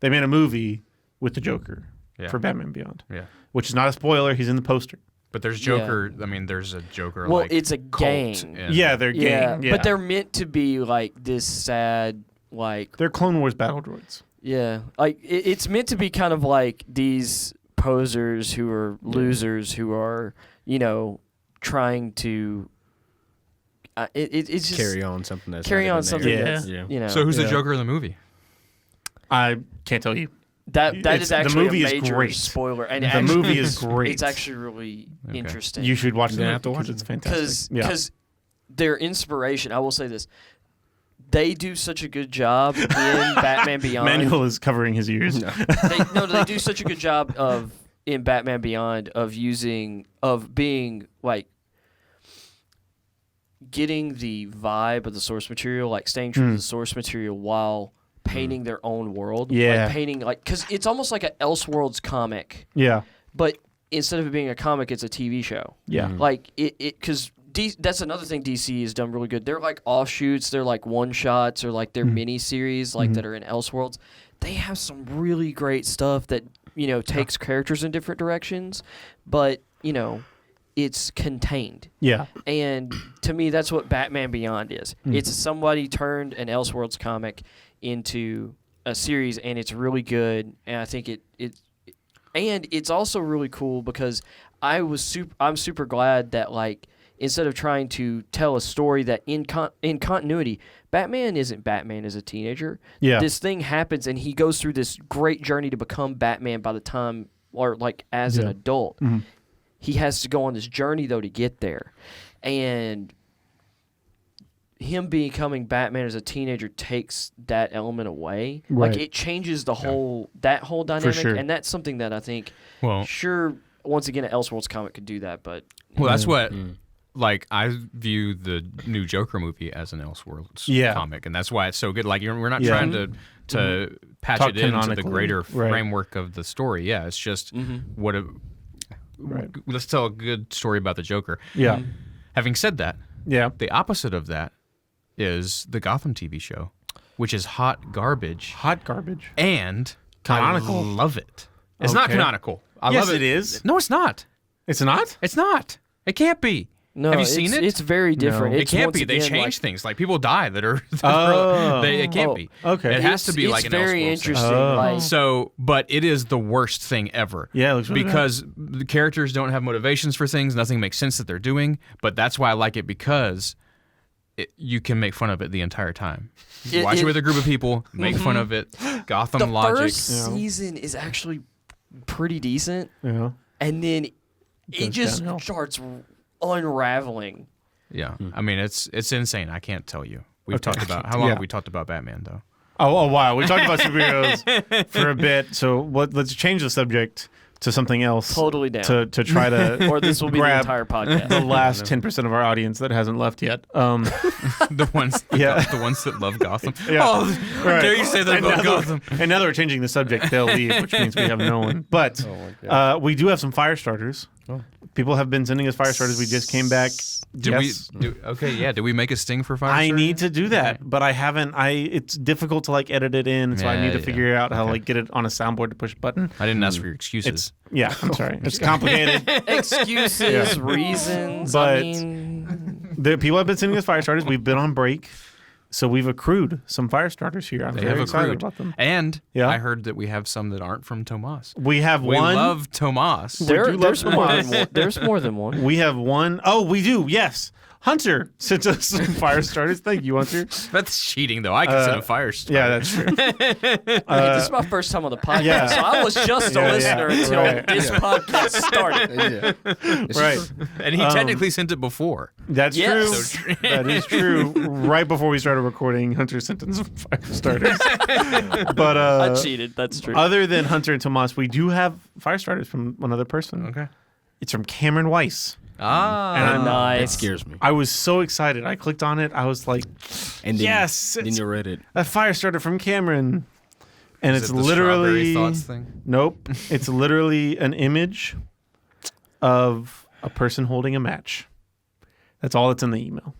[SPEAKER 1] they made a movie with the Joker
[SPEAKER 3] Yeah.
[SPEAKER 1] for Batman Beyond,
[SPEAKER 3] Yeah.
[SPEAKER 1] which is not a spoiler. He's in the poster.
[SPEAKER 3] But there's Joker. I mean, there's a Joker.
[SPEAKER 4] Well,
[SPEAKER 3] like,
[SPEAKER 4] it's a
[SPEAKER 3] cult
[SPEAKER 4] gang.
[SPEAKER 3] and-
[SPEAKER 1] Yeah, they're gang. Yeah,
[SPEAKER 4] but they're meant to be like this sad, like
[SPEAKER 1] they're Clone Wars battle droids.
[SPEAKER 4] yeah, like it's meant to be kind of like these posers who are losers who are trying to. It's just
[SPEAKER 2] Carry on something that's
[SPEAKER 4] carry
[SPEAKER 2] not
[SPEAKER 4] on
[SPEAKER 2] even
[SPEAKER 4] something
[SPEAKER 2] there.
[SPEAKER 1] Yeah.
[SPEAKER 4] that's
[SPEAKER 2] Yeah.
[SPEAKER 3] So who's the
[SPEAKER 1] Yeah.
[SPEAKER 3] Joker in the movie?
[SPEAKER 1] I can't tell you.
[SPEAKER 4] that
[SPEAKER 1] It's-
[SPEAKER 4] is
[SPEAKER 1] the
[SPEAKER 4] actually
[SPEAKER 1] movie
[SPEAKER 4] a
[SPEAKER 1] is
[SPEAKER 4] major
[SPEAKER 1] great.
[SPEAKER 4] spoiler, and
[SPEAKER 1] The
[SPEAKER 4] actually,
[SPEAKER 1] movie is great.
[SPEAKER 4] It's actually really interesting.
[SPEAKER 1] You should watch the
[SPEAKER 2] You're
[SPEAKER 1] movie
[SPEAKER 2] gonna have to watch
[SPEAKER 1] because
[SPEAKER 2] it.
[SPEAKER 1] it's fantastic.
[SPEAKER 4] because their inspiration. I will say this: they do such a good job in Batman Beyond.
[SPEAKER 1] Manuel is covering his ears.
[SPEAKER 4] They do such a good job in Batman Beyond of being like getting the vibe of the source material, like staying true to the source material while painting their own world.
[SPEAKER 1] Yeah.
[SPEAKER 4] like painting because it's almost like an Elseworlds comic,
[SPEAKER 1] Yeah,
[SPEAKER 4] but instead of it being a comic, it's a TV show.
[SPEAKER 1] yeah,
[SPEAKER 4] Like it because that's another thing DC has done really good. They're like offshoots, they're like one shots or like their mini series like that are in Elseworlds. They have some really great stuff that takes characters in different directions, but it's contained.
[SPEAKER 1] yeah.
[SPEAKER 4] And to me, that's what Batman Beyond is. It's somebody turned an Elseworlds comic into a series, and it's really good. And I think and it's also really cool because I'm super glad that like instead of trying to tell a story that in continuity, Batman isn't Batman as a teenager.
[SPEAKER 1] Yeah.
[SPEAKER 4] This thing happens, and he goes through this great journey to become Batman by the time, or like as an adult. He has to go on this journey though to get there, and him becoming Batman as a teenager takes that element away.
[SPEAKER 1] Right.
[SPEAKER 4] Like it changes the whole dynamic,
[SPEAKER 1] sure.
[SPEAKER 4] and that's something that I think.
[SPEAKER 3] Well,
[SPEAKER 4] Sure, once again, an Elseworlds comic could do that, but
[SPEAKER 3] well, that's what. Like I view the new Joker movie as an Elseworlds comic, and that's why it's so good. Like we're not trying to patch
[SPEAKER 1] Talk
[SPEAKER 3] it into the
[SPEAKER 1] canonically.
[SPEAKER 3] greater
[SPEAKER 1] Right.
[SPEAKER 3] framework of the story. Yeah, it's just
[SPEAKER 1] Right.
[SPEAKER 3] let's tell a good story about the Joker.
[SPEAKER 1] Yeah.
[SPEAKER 3] Having said that,
[SPEAKER 1] Yeah.
[SPEAKER 3] the opposite of that is the Gotham TV show, which is hot garbage.
[SPEAKER 1] Hot garbage.
[SPEAKER 3] And
[SPEAKER 1] Canonical.
[SPEAKER 3] I love it. It's not
[SPEAKER 1] Okay.
[SPEAKER 3] canonical. I
[SPEAKER 1] Yes,
[SPEAKER 3] love
[SPEAKER 1] it is.
[SPEAKER 3] No, it's not.
[SPEAKER 1] It's not?
[SPEAKER 3] It's not. It can't be.
[SPEAKER 4] No,
[SPEAKER 3] Have you seen it?
[SPEAKER 4] It's very different.
[SPEAKER 1] No.
[SPEAKER 3] It
[SPEAKER 4] It's
[SPEAKER 3] can't
[SPEAKER 4] once
[SPEAKER 3] be. They
[SPEAKER 4] again,
[SPEAKER 3] change
[SPEAKER 4] like,
[SPEAKER 3] things. Like people die that are.
[SPEAKER 1] Oh.
[SPEAKER 3] It can't
[SPEAKER 4] Oh,
[SPEAKER 3] be.
[SPEAKER 1] okay.
[SPEAKER 3] It has to be like
[SPEAKER 4] it's
[SPEAKER 3] an
[SPEAKER 4] very
[SPEAKER 3] Elseworlds
[SPEAKER 4] interesting.
[SPEAKER 3] thing.
[SPEAKER 1] Oh.
[SPEAKER 4] Like,
[SPEAKER 3] So, but it is the worst thing ever.
[SPEAKER 1] Yeah, it looks really
[SPEAKER 3] because the characters don't have motivations for things. Nothing makes sense that they're doing. But that's why I like it because you can make fun of it the entire time. Watch it with a group of people, make fun of it. Gotham
[SPEAKER 4] the
[SPEAKER 3] logic.
[SPEAKER 4] first season is actually pretty decent,
[SPEAKER 1] Yeah.
[SPEAKER 4] and then it
[SPEAKER 1] Goes
[SPEAKER 4] just
[SPEAKER 1] downhill.
[SPEAKER 4] starts unraveling.
[SPEAKER 3] Yeah, I mean it's insane. I can't tell you. We've talked about how long
[SPEAKER 1] Yeah.
[SPEAKER 3] have we talked about Batman though?
[SPEAKER 1] Oh, wow. We talked about superheroes for a bit. So let's change the subject to something else.
[SPEAKER 4] Totally down.
[SPEAKER 1] To try to
[SPEAKER 4] Or this will be the
[SPEAKER 1] grab
[SPEAKER 4] entire podcast.
[SPEAKER 1] the last 10% of our audience that hasn't left yet.
[SPEAKER 3] The ones,
[SPEAKER 1] Yeah.
[SPEAKER 3] the ones that love Gotham.
[SPEAKER 1] Yeah.
[SPEAKER 3] Oh, how
[SPEAKER 1] Right.
[SPEAKER 3] dare you say they
[SPEAKER 1] And
[SPEAKER 3] love
[SPEAKER 1] now
[SPEAKER 3] Gotham?
[SPEAKER 1] And now that we're changing the subject, they'll leave, which means we have no one. But we do have some fire starters. People have been sending us fire starters. We just came back.
[SPEAKER 3] Did
[SPEAKER 1] Yes.
[SPEAKER 3] Did we make a sting for fire?
[SPEAKER 1] I
[SPEAKER 3] starter?
[SPEAKER 1] need to do that, but I haven't. It's difficult to like edit it in, so I need to figure out how to like get it on a soundboard to push a button.
[SPEAKER 3] I didn't ask for your excuses.
[SPEAKER 1] Yeah, I'm sorry. It's complicated.
[SPEAKER 4] Excuses, reasons.
[SPEAKER 1] But-
[SPEAKER 4] I mean,
[SPEAKER 1] The people have been sending us fire starters. We've been on break, so we've accrued some fire starters here. I'm
[SPEAKER 3] They
[SPEAKER 1] very
[SPEAKER 3] have
[SPEAKER 1] excited
[SPEAKER 3] accrued.
[SPEAKER 1] about them.
[SPEAKER 3] And
[SPEAKER 1] Yeah.
[SPEAKER 3] I heard that we have some that aren't from Tomas.
[SPEAKER 1] We have
[SPEAKER 3] We
[SPEAKER 1] one.
[SPEAKER 3] love Tomas.
[SPEAKER 1] do love
[SPEAKER 4] there's more
[SPEAKER 1] Tomas.
[SPEAKER 4] than one. There's more than one.
[SPEAKER 1] We have one. Oh, we do. Yes. Hunter sent us some fire starters. Thank you, Hunter.
[SPEAKER 3] That's cheating, though. I can send a fire starter.
[SPEAKER 1] Yeah, that's true.
[SPEAKER 4] Hey, this is my first time on the podcast,
[SPEAKER 1] yeah.
[SPEAKER 4] so I was just a
[SPEAKER 1] Yeah,
[SPEAKER 4] listener
[SPEAKER 1] yeah.
[SPEAKER 4] until
[SPEAKER 1] Right.
[SPEAKER 4] this podcast started.
[SPEAKER 1] Right.
[SPEAKER 3] And he technically sent it before.
[SPEAKER 1] That's
[SPEAKER 4] Yes.
[SPEAKER 1] true. That is true. Right before we started recording, Hunter sent in some fire starters. But
[SPEAKER 4] I cheated. That's true.
[SPEAKER 1] other than Hunter and Tomas, we do have fire starters from another person.
[SPEAKER 3] Okay.
[SPEAKER 1] It's from Cameron Weiss.
[SPEAKER 3] Ah.
[SPEAKER 1] And
[SPEAKER 2] That
[SPEAKER 4] Nice.
[SPEAKER 2] scares me.
[SPEAKER 1] I was so excited. I clicked on it. I was like,
[SPEAKER 2] And then,
[SPEAKER 1] yes,
[SPEAKER 2] then
[SPEAKER 1] it's
[SPEAKER 2] you read it.
[SPEAKER 1] a fire starter from Cameron. And
[SPEAKER 3] Is
[SPEAKER 1] it's
[SPEAKER 3] it the strawberry
[SPEAKER 1] literally
[SPEAKER 3] thoughts thing?
[SPEAKER 1] Nope. It's literally an image of a person holding a match. That's all that's in the email.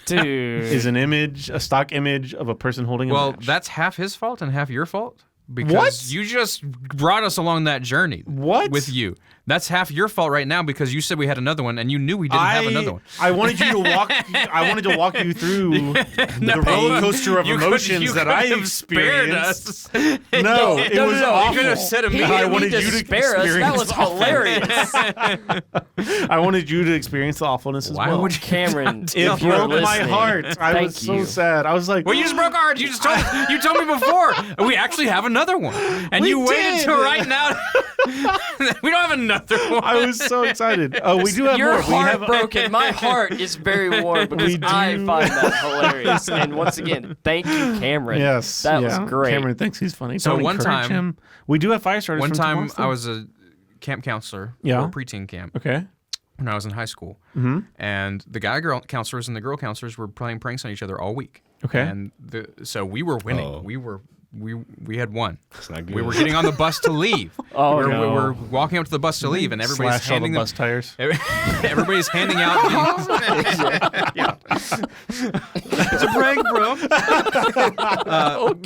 [SPEAKER 4] Dude.
[SPEAKER 1] Is an image, a stock image of a person holding a
[SPEAKER 3] Well,
[SPEAKER 1] match.
[SPEAKER 3] that's half his fault and half your fault. Because
[SPEAKER 1] What?
[SPEAKER 3] you just brought us along that journey.
[SPEAKER 1] What?
[SPEAKER 3] With you. That's half your fault right now because you said we had another one and you knew we didn't have another one.
[SPEAKER 1] I wanted you to walk. I wanted to walk you through the roller coaster of
[SPEAKER 3] You
[SPEAKER 1] emotions
[SPEAKER 3] could
[SPEAKER 1] that I
[SPEAKER 3] have spared
[SPEAKER 1] experienced.
[SPEAKER 3] us.
[SPEAKER 1] No, it
[SPEAKER 4] no,
[SPEAKER 1] was
[SPEAKER 4] no,
[SPEAKER 1] awful.
[SPEAKER 3] You could have said
[SPEAKER 4] He
[SPEAKER 3] immediately.
[SPEAKER 1] I
[SPEAKER 4] didn't
[SPEAKER 1] wanted
[SPEAKER 4] need
[SPEAKER 1] you
[SPEAKER 4] to
[SPEAKER 1] to
[SPEAKER 4] spare us. That
[SPEAKER 1] experience
[SPEAKER 4] was
[SPEAKER 1] awful.
[SPEAKER 4] hilarious.
[SPEAKER 1] I wanted you to experience the awfulness as
[SPEAKER 3] Why
[SPEAKER 1] well.
[SPEAKER 3] would you?
[SPEAKER 4] Cameron,
[SPEAKER 1] It
[SPEAKER 4] if you're
[SPEAKER 1] broke my
[SPEAKER 4] listening,
[SPEAKER 1] heart. I
[SPEAKER 4] thank
[SPEAKER 1] was so
[SPEAKER 4] you.
[SPEAKER 1] sad. I was like,
[SPEAKER 3] Well, you just broke our hearts. You told me before. We actually have another one, and
[SPEAKER 1] We
[SPEAKER 3] you waited
[SPEAKER 1] did.
[SPEAKER 3] till right now. We don't have another one.
[SPEAKER 1] I was so excited. Oh, we do have
[SPEAKER 4] Your
[SPEAKER 1] more. We
[SPEAKER 4] heart
[SPEAKER 1] have
[SPEAKER 4] broken. My heart is very warm because
[SPEAKER 1] We
[SPEAKER 4] I
[SPEAKER 1] do.
[SPEAKER 4] find that hilarious. And once again, thank you, Cameron.
[SPEAKER 1] Yes,
[SPEAKER 4] that
[SPEAKER 1] yeah.
[SPEAKER 4] was great.
[SPEAKER 1] Cameron thinks he's funny.
[SPEAKER 3] So
[SPEAKER 1] Don't
[SPEAKER 3] one
[SPEAKER 1] encourage
[SPEAKER 3] time-
[SPEAKER 1] him. We do have fire starters.
[SPEAKER 3] One
[SPEAKER 1] from
[SPEAKER 3] time,
[SPEAKER 1] Tomas, though.
[SPEAKER 3] I was a camp counselor
[SPEAKER 1] Yeah.
[SPEAKER 3] for a preteen camp
[SPEAKER 1] okay.
[SPEAKER 3] when I was in high school, and the girl counselors and the girl counselors were playing pranks on each other all week.
[SPEAKER 1] Okay.
[SPEAKER 3] and so we were winning.
[SPEAKER 2] Oh.
[SPEAKER 3] We had won.
[SPEAKER 2] It's not good.
[SPEAKER 3] We were getting on the bus to leave.
[SPEAKER 4] Oh,
[SPEAKER 3] we
[SPEAKER 1] no.
[SPEAKER 3] were walking up to the bus to leave, and everybody's
[SPEAKER 1] Slash all the
[SPEAKER 3] handing
[SPEAKER 1] bus tires.
[SPEAKER 3] Everybody's handing out. It's a prank, bro.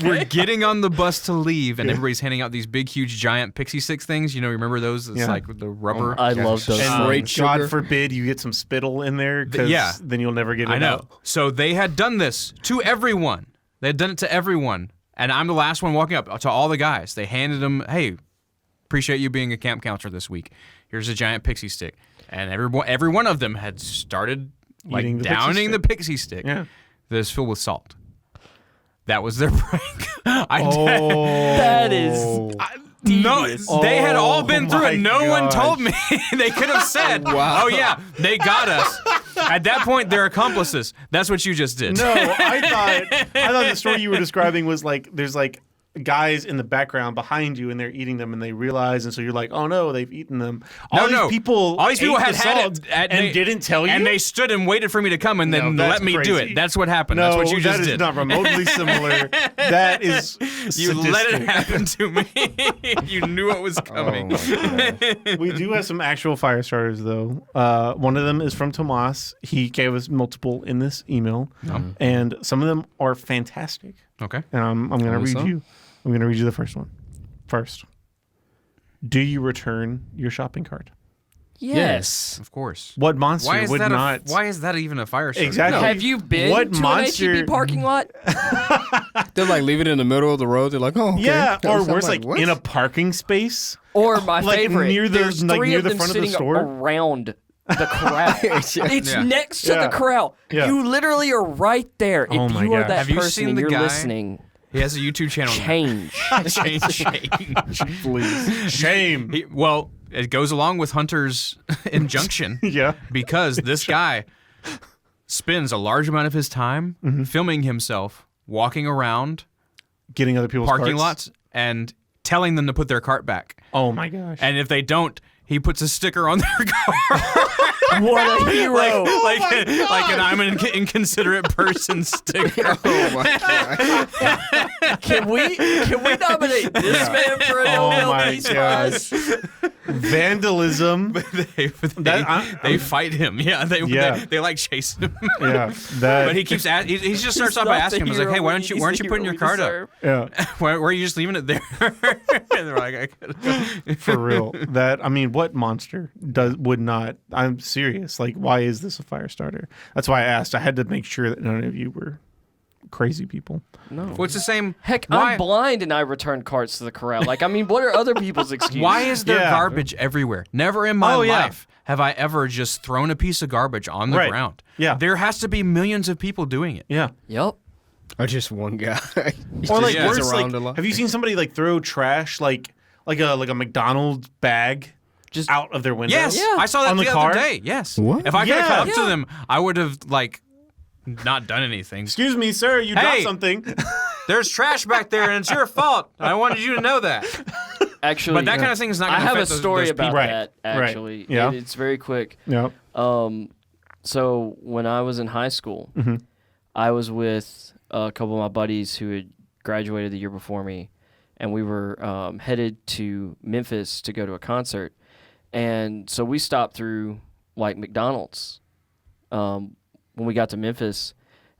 [SPEAKER 3] We're getting on the bus to leave, and everybody's handing out these big, huge, giant pixie stick things. You know, remember those? It's
[SPEAKER 1] Yeah.
[SPEAKER 3] like the rubber.
[SPEAKER 4] I love those.
[SPEAKER 1] And
[SPEAKER 2] Straight
[SPEAKER 1] God
[SPEAKER 2] sugar.
[SPEAKER 1] forbid you get some spittle in there, because
[SPEAKER 3] yeah.
[SPEAKER 1] then you'll never get it
[SPEAKER 3] I know.
[SPEAKER 1] out.
[SPEAKER 3] So they had done this to everyone. They had done it to everyone. And I'm the last one walking up to all the guys. They handed them, hey, appreciate you being a camp counselor this week. Here's a giant pixie stick. And every one of them had started like
[SPEAKER 1] Eating the pixie
[SPEAKER 3] downing the
[SPEAKER 1] stick.
[SPEAKER 3] pixie stick
[SPEAKER 1] Yeah.
[SPEAKER 3] that is filled with salt. That was their prank.
[SPEAKER 4] That is
[SPEAKER 3] No,
[SPEAKER 4] devious.
[SPEAKER 3] they had all been through
[SPEAKER 1] my
[SPEAKER 3] it. No one
[SPEAKER 1] gosh.
[SPEAKER 3] told me. They could have said, "Oh yeah, they got us." At that point, they're accomplices. That's what you just did.
[SPEAKER 1] No, I thought the story you were describing was like there's like guys in the background behind you, and they're eating them, and they realize, and so you're like, oh no, they've eaten them. All these people
[SPEAKER 3] had
[SPEAKER 1] it and didn't tell you,
[SPEAKER 3] and they stood and waited for me to come, and then let me do it. That's what happened.
[SPEAKER 1] No,
[SPEAKER 3] that's what you just did.
[SPEAKER 1] That is not remotely similar. That is
[SPEAKER 3] you let it happen to me. You knew it was coming.
[SPEAKER 1] We do have some actual fire starters, though. One of them is from Tomas. He gave us multiple in this email, and some of them are fantastic.
[SPEAKER 3] Okay.
[SPEAKER 1] And I'm going to read you. I'm going to read you the first one. First, do you return your shopping cart?
[SPEAKER 4] Yes.
[SPEAKER 3] Of course.
[SPEAKER 1] What monster would not?
[SPEAKER 3] Why is that even a fire starter?
[SPEAKER 1] Exactly.
[SPEAKER 4] Have you been
[SPEAKER 1] What
[SPEAKER 4] to
[SPEAKER 1] monster-
[SPEAKER 4] an HEB parking lot?
[SPEAKER 2] They're like leave it in the middle of the road. They're like, oh, okay.
[SPEAKER 1] Yeah, or
[SPEAKER 2] I'm
[SPEAKER 1] worse, like
[SPEAKER 2] what?
[SPEAKER 1] in a parking space.
[SPEAKER 4] Or my
[SPEAKER 1] Like
[SPEAKER 4] favorite,
[SPEAKER 1] near the-
[SPEAKER 4] there's
[SPEAKER 1] like
[SPEAKER 4] three
[SPEAKER 1] near
[SPEAKER 4] of
[SPEAKER 1] the
[SPEAKER 4] them
[SPEAKER 1] front of the
[SPEAKER 4] sitting
[SPEAKER 1] store?
[SPEAKER 4] around the corral. It's
[SPEAKER 3] Yeah.
[SPEAKER 4] next to
[SPEAKER 1] Yeah.
[SPEAKER 4] the corral.
[SPEAKER 1] Yeah.
[SPEAKER 4] You literally are right there.
[SPEAKER 1] Oh
[SPEAKER 4] if
[SPEAKER 1] my
[SPEAKER 4] you are
[SPEAKER 1] gosh.
[SPEAKER 4] that
[SPEAKER 3] Have you
[SPEAKER 4] person
[SPEAKER 3] seen
[SPEAKER 4] and
[SPEAKER 3] the
[SPEAKER 4] you're
[SPEAKER 3] guy-
[SPEAKER 4] listening,
[SPEAKER 3] He has a YouTube channel.
[SPEAKER 4] change.
[SPEAKER 3] Change.
[SPEAKER 1] Please. Shame.
[SPEAKER 3] Well, it goes along with Hunter's injunction.
[SPEAKER 1] Yeah.
[SPEAKER 3] Because this guy spends a large amount of his time filming himself walking around
[SPEAKER 1] Getting other people's
[SPEAKER 3] parking
[SPEAKER 1] carts.
[SPEAKER 3] lots and telling them to put their cart back.
[SPEAKER 1] Oh my gosh.
[SPEAKER 3] And if they don't, he puts a sticker on their car.
[SPEAKER 4] What a hero.
[SPEAKER 3] like an I'm an inconsiderate person sticker.
[SPEAKER 2] Oh my god.
[SPEAKER 4] Can we nominate this man for a
[SPEAKER 1] Oh
[SPEAKER 4] Nobel
[SPEAKER 1] my
[SPEAKER 4] Peace
[SPEAKER 1] gosh.
[SPEAKER 4] Prize?
[SPEAKER 1] Vandalism.
[SPEAKER 3] they fight him. Yeah, they like chase him.
[SPEAKER 1] Yeah. That.
[SPEAKER 3] But he keeps he just starts off
[SPEAKER 4] Not
[SPEAKER 3] by
[SPEAKER 4] the
[SPEAKER 3] asking him, he's like,
[SPEAKER 4] hero
[SPEAKER 3] hey, why
[SPEAKER 4] we-
[SPEAKER 3] aren't you
[SPEAKER 4] he's
[SPEAKER 3] putting
[SPEAKER 4] the
[SPEAKER 3] your
[SPEAKER 4] hero we
[SPEAKER 3] cart up?
[SPEAKER 1] Yeah.
[SPEAKER 3] Why are you just leaving it there? And they're like, I could.
[SPEAKER 1] For real. That, I mean, what monster would not? I'm serious. Like, why is this a fire starter? That's why I asked. I had to make sure that none of you were crazy people.
[SPEAKER 4] No.
[SPEAKER 3] Well, it's the same.
[SPEAKER 4] Heck,
[SPEAKER 3] why,
[SPEAKER 4] I'm blind and I return carts to the corral. Like, I mean, what are other people's excuses?
[SPEAKER 3] Why is there
[SPEAKER 1] Yeah.
[SPEAKER 3] garbage everywhere? Never in my
[SPEAKER 1] Oh, yeah.
[SPEAKER 3] life have I ever just thrown a piece of garbage on the
[SPEAKER 1] Right.
[SPEAKER 3] ground.
[SPEAKER 1] Yeah.
[SPEAKER 3] There has to be millions of people doing it.
[SPEAKER 1] Yeah.
[SPEAKER 4] Yep.
[SPEAKER 2] Or just one guy.
[SPEAKER 1] Or like
[SPEAKER 3] Yeah.
[SPEAKER 1] worse,
[SPEAKER 2] It's
[SPEAKER 1] like,
[SPEAKER 2] around a lot.
[SPEAKER 1] have you seen somebody like throw trash like a McDonald's bag
[SPEAKER 4] Just
[SPEAKER 1] out of their window?
[SPEAKER 3] Yes,
[SPEAKER 4] Yeah.
[SPEAKER 3] I saw that
[SPEAKER 1] On the
[SPEAKER 3] the
[SPEAKER 1] car?
[SPEAKER 3] other day. Yes.
[SPEAKER 2] What?
[SPEAKER 3] If I could have
[SPEAKER 1] Yeah.
[SPEAKER 3] come up to
[SPEAKER 4] Yeah.
[SPEAKER 3] them, I would have like not done anything.
[SPEAKER 1] Excuse me, sir, you dropped
[SPEAKER 3] Hey.
[SPEAKER 1] something.
[SPEAKER 3] There's trash back there, and it's your fault. I wanted you to know that.
[SPEAKER 4] actually,
[SPEAKER 3] But that kind of thing is not
[SPEAKER 4] I
[SPEAKER 3] going to
[SPEAKER 4] have a
[SPEAKER 3] affect
[SPEAKER 4] story
[SPEAKER 3] those
[SPEAKER 4] about
[SPEAKER 3] people.
[SPEAKER 1] Right.
[SPEAKER 4] that.
[SPEAKER 1] Right.
[SPEAKER 4] Actually,
[SPEAKER 1] Yeah.
[SPEAKER 4] It's very quick.
[SPEAKER 1] Yeah.
[SPEAKER 4] So when I was in high school, I was with a couple of my buddies who had graduated the year before me, and we were headed to Memphis to go to a concert. And so we stopped through like McDonald's when we got to Memphis,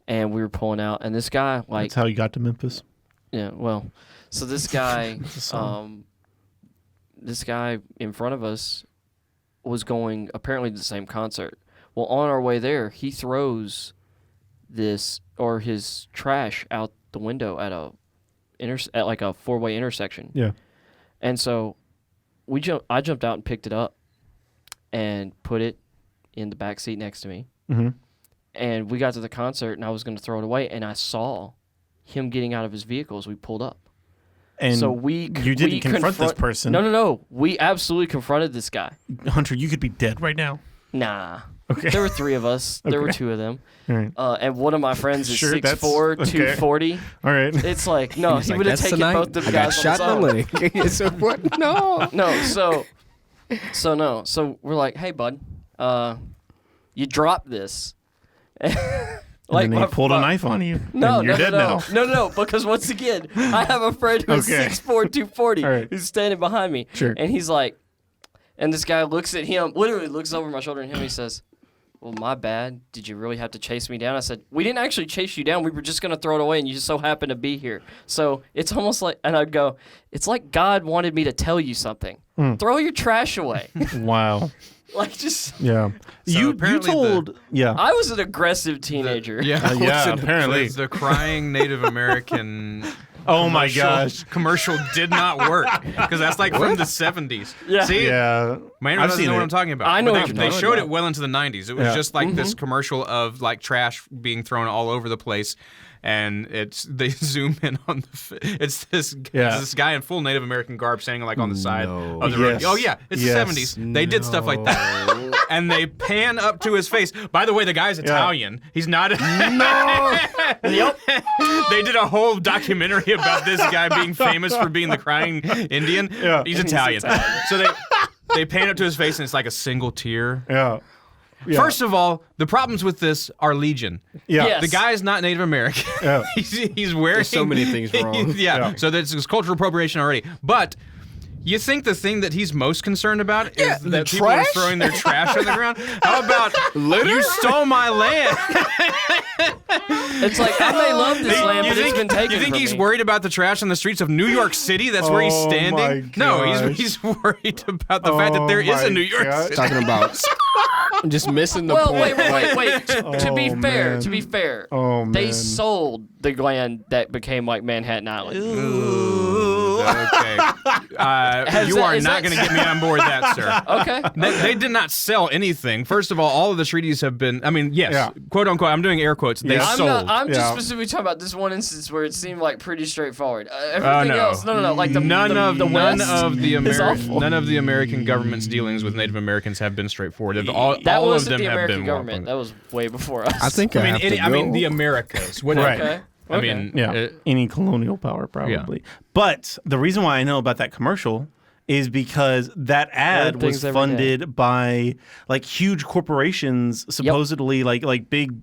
[SPEAKER 4] and we were pulling out, and this guy like
[SPEAKER 1] That's how you got to Memphis.
[SPEAKER 4] yeah, well, so this guy,
[SPEAKER 1] It's a song.
[SPEAKER 4] this guy in front of us was going apparently to the same concert. Well, on our way there, he throws his trash out the window at at like a four-way intersection.
[SPEAKER 1] Yeah.
[SPEAKER 4] And so I jumped out and picked it up and put it in the back seat next to me.
[SPEAKER 1] Mm-hmm.
[SPEAKER 4] And we got to the concert, and I was going to throw it away, and I saw him getting out of his vehicle as we pulled up.
[SPEAKER 1] And
[SPEAKER 4] So
[SPEAKER 1] you didn't confront this person.
[SPEAKER 4] No. We absolutely confronted this guy.
[SPEAKER 1] Hunter, you could be dead right now.
[SPEAKER 4] Nah.
[SPEAKER 1] Okay.
[SPEAKER 4] There were three of us. There were
[SPEAKER 1] Okay.
[SPEAKER 4] two of them.
[SPEAKER 1] All right.
[SPEAKER 4] And one of my friends is
[SPEAKER 1] Sure, that's-
[SPEAKER 4] 6'4",
[SPEAKER 1] okay.
[SPEAKER 4] 240.
[SPEAKER 1] All right.
[SPEAKER 4] It's like, no,
[SPEAKER 2] He's
[SPEAKER 4] he
[SPEAKER 2] like,
[SPEAKER 4] would have
[SPEAKER 2] "That's
[SPEAKER 4] taken
[SPEAKER 2] the night
[SPEAKER 4] both of the
[SPEAKER 2] I got
[SPEAKER 4] guys
[SPEAKER 2] shot in
[SPEAKER 4] on
[SPEAKER 2] the
[SPEAKER 4] his own.
[SPEAKER 2] leg. So what? No.
[SPEAKER 4] No, so we're like, hey, bud, you dropped this.
[SPEAKER 1] Like and then he pulled a knife on you.
[SPEAKER 4] No,
[SPEAKER 1] and you're dead now.
[SPEAKER 4] No, because once again, I have a friend who's
[SPEAKER 1] Okay.
[SPEAKER 4] 6'4", 240,
[SPEAKER 1] All right.
[SPEAKER 4] who's standing behind me.
[SPEAKER 1] Sure.
[SPEAKER 4] And he's like, and this guy looks at him, literally looks over my shoulder at him, and he says, well, my bad. Did you really have to chase me down? I said, we didn't actually chase you down. We were just going to throw it away, and you just so happened to be here. So it's almost like, and I'd go, it's like God wanted me to tell you something. Throw your trash away.
[SPEAKER 1] Wow.
[SPEAKER 4] Like, just,
[SPEAKER 1] Yeah.
[SPEAKER 3] So
[SPEAKER 1] you
[SPEAKER 3] apparently
[SPEAKER 1] told. Yeah.
[SPEAKER 4] I was an aggressive teenager.
[SPEAKER 1] yeah, apparently.
[SPEAKER 3] The crying Native American
[SPEAKER 1] Oh my gosh.
[SPEAKER 3] commercial did not work because that's like from the 70s.
[SPEAKER 4] Yeah.
[SPEAKER 3] See?
[SPEAKER 1] Yeah.
[SPEAKER 3] Manuel
[SPEAKER 1] I've
[SPEAKER 3] doesn't
[SPEAKER 1] seen
[SPEAKER 3] know what
[SPEAKER 1] it.
[SPEAKER 3] I'm talking about.
[SPEAKER 4] I know
[SPEAKER 3] But
[SPEAKER 4] what you're
[SPEAKER 3] they
[SPEAKER 4] talking
[SPEAKER 3] showed
[SPEAKER 4] about.
[SPEAKER 3] it well into the 90s. It was
[SPEAKER 1] Yeah.
[SPEAKER 3] just like this commercial of like trash being thrown all over the place. And they zoom in on it's this guy in full Native American garb standing like on the side of the road.
[SPEAKER 1] Yes.
[SPEAKER 3] Oh yeah, it's
[SPEAKER 1] Yes.
[SPEAKER 3] the 70s. They did stuff like that. and they pan up to his face. By the way, the guy's Italian. He's not.
[SPEAKER 2] No.
[SPEAKER 4] Yep.
[SPEAKER 3] They did a whole documentary about this guy being famous for being the crying Indian.
[SPEAKER 1] Yeah.
[SPEAKER 3] He's Italian. So they pan up to his face, and it's like a single tear.
[SPEAKER 1] Yeah. Yeah.
[SPEAKER 3] First of all, the problems with this are legion.
[SPEAKER 1] Yeah.
[SPEAKER 4] Yes.
[SPEAKER 3] The guy is not Native American.
[SPEAKER 1] Yeah.
[SPEAKER 3] he's wearing
[SPEAKER 2] There's so many things wrong.
[SPEAKER 3] Yeah. So there's cultural appropriation already. But you think the thing that he's most concerned about is
[SPEAKER 2] the
[SPEAKER 3] that people are
[SPEAKER 2] trash?
[SPEAKER 3] throwing their trash on the ground? How about you stole my land?
[SPEAKER 4] It's like, I may love this land,
[SPEAKER 3] You
[SPEAKER 4] but it's been taken
[SPEAKER 3] you think
[SPEAKER 4] from
[SPEAKER 3] he's
[SPEAKER 4] me.
[SPEAKER 3] worried about the trash on the streets of New York City? That's where he's
[SPEAKER 1] Oh,
[SPEAKER 3] standing?
[SPEAKER 1] my
[SPEAKER 3] No,
[SPEAKER 1] gosh.
[SPEAKER 3] he's worried about the fact that there is a New York
[SPEAKER 1] gosh.
[SPEAKER 3] City.
[SPEAKER 2] Talking about just missing the
[SPEAKER 4] Well,
[SPEAKER 2] point.
[SPEAKER 4] wait. To be fair,
[SPEAKER 1] Oh,
[SPEAKER 4] they
[SPEAKER 1] man.
[SPEAKER 4] sold the land that became like Manhattan Island.
[SPEAKER 3] Ooh, okay. You are
[SPEAKER 4] is
[SPEAKER 3] not
[SPEAKER 4] that-
[SPEAKER 3] going to get me on board that, sir.
[SPEAKER 4] Okay.
[SPEAKER 3] They did not sell anything. First of all of the treaties have been, I mean, yes,
[SPEAKER 1] Yeah.
[SPEAKER 3] quote unquote, I'm doing air quotes, they
[SPEAKER 1] Yeah.
[SPEAKER 3] sold.
[SPEAKER 4] I'm just
[SPEAKER 1] Yeah.
[SPEAKER 4] specifically talking about this one instance where it seemed like pretty straightforward. Everything else, no. Like
[SPEAKER 3] none of
[SPEAKER 4] the West is awful.
[SPEAKER 3] none of the American government's dealings with Native Americans have been straightforward.
[SPEAKER 4] That
[SPEAKER 3] all of
[SPEAKER 4] wasn't
[SPEAKER 3] them
[SPEAKER 4] the
[SPEAKER 3] have
[SPEAKER 4] American
[SPEAKER 3] been
[SPEAKER 4] government. That was way before us.
[SPEAKER 2] I think I, have to
[SPEAKER 3] I mean
[SPEAKER 2] go.
[SPEAKER 3] the Americas. Whatever.
[SPEAKER 1] Right.
[SPEAKER 4] Okay.
[SPEAKER 3] I mean,
[SPEAKER 1] Yeah, any colonial power probably.
[SPEAKER 3] Yeah.
[SPEAKER 1] But the reason why I know about that commercial is because that ad was
[SPEAKER 4] things every
[SPEAKER 1] funded by like huge corporations, supposedly like big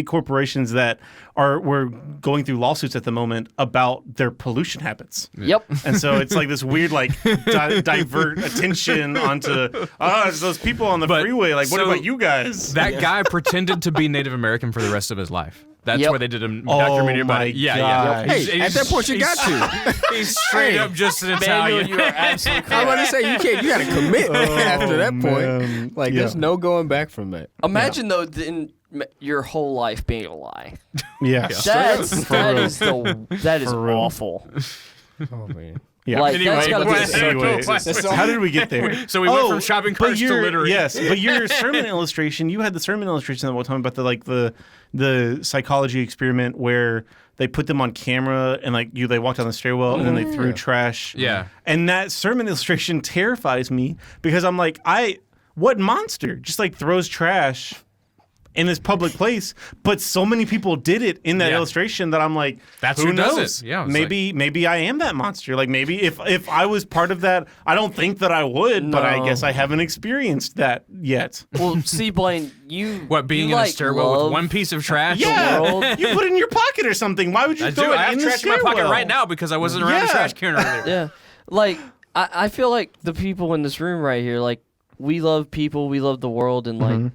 [SPEAKER 1] corporations that were going through lawsuits at the moment about their pollution habits.
[SPEAKER 4] Yep.
[SPEAKER 1] And so it's like this weird like divert attention onto it's those people on the
[SPEAKER 3] But-
[SPEAKER 1] freeway. Like, what
[SPEAKER 3] so
[SPEAKER 1] about you guys?
[SPEAKER 3] that guy pretended to be Native American for the rest of his life. That's
[SPEAKER 4] Yep.
[SPEAKER 3] why they did a documentary about
[SPEAKER 1] my
[SPEAKER 3] it. Yeah,
[SPEAKER 1] gosh.
[SPEAKER 3] yeah.
[SPEAKER 2] Hey, at that point you got to.
[SPEAKER 3] He's straight up just an
[SPEAKER 4] Manuel,
[SPEAKER 3] Italian.
[SPEAKER 4] you are absolutely
[SPEAKER 2] I'm about
[SPEAKER 4] correct.
[SPEAKER 2] to say you got to commit after that point.
[SPEAKER 1] man.
[SPEAKER 2] Like there's no going back from that.
[SPEAKER 4] Imagine though, then your whole life being a lie.
[SPEAKER 1] Yeah.
[SPEAKER 4] That is
[SPEAKER 1] For real.
[SPEAKER 4] awful.
[SPEAKER 2] Oh man.
[SPEAKER 1] Yeah.
[SPEAKER 4] Like, that's gotta be a
[SPEAKER 1] Anyways,
[SPEAKER 4] circus.
[SPEAKER 1] how did we get there?
[SPEAKER 3] So we went from shopping
[SPEAKER 1] but
[SPEAKER 3] carts to
[SPEAKER 1] your-
[SPEAKER 3] littering.
[SPEAKER 1] Yes, but your sermon illustration, you had the sermon illustration that we're talking about the psychology experiment where they put them on camera and they walked down the stairwell and then they threw trash.
[SPEAKER 3] Yeah.
[SPEAKER 1] And that sermon illustration terrifies me because I'm like, what monster just like throws trash in this public place? But so many people did it in that
[SPEAKER 3] Yeah.
[SPEAKER 1] illustration that I'm like,
[SPEAKER 3] That's
[SPEAKER 1] who
[SPEAKER 3] who does
[SPEAKER 1] knows?
[SPEAKER 3] it. Yeah, it's
[SPEAKER 1] maybe I am that monster. Like maybe if I was part of that, I don't think that I would, but I
[SPEAKER 4] No.
[SPEAKER 1] guess I haven't experienced that yet.
[SPEAKER 4] Well, see, Blaine, you
[SPEAKER 3] What, being
[SPEAKER 4] you
[SPEAKER 3] in a
[SPEAKER 4] like
[SPEAKER 3] stairwell
[SPEAKER 4] love-
[SPEAKER 3] with one piece of trash?
[SPEAKER 1] Yeah,
[SPEAKER 4] world.
[SPEAKER 1] you put it in your pocket or something. Why would you
[SPEAKER 3] I
[SPEAKER 1] throw
[SPEAKER 3] do.
[SPEAKER 1] it
[SPEAKER 3] I have
[SPEAKER 1] in the
[SPEAKER 3] trash in my
[SPEAKER 1] stairwell?
[SPEAKER 3] pocket right now because I wasn't around the
[SPEAKER 1] Yeah.
[SPEAKER 3] trash can earlier.
[SPEAKER 4] Yeah, like I feel like the people in this room right here, like we love people, we love the world, and like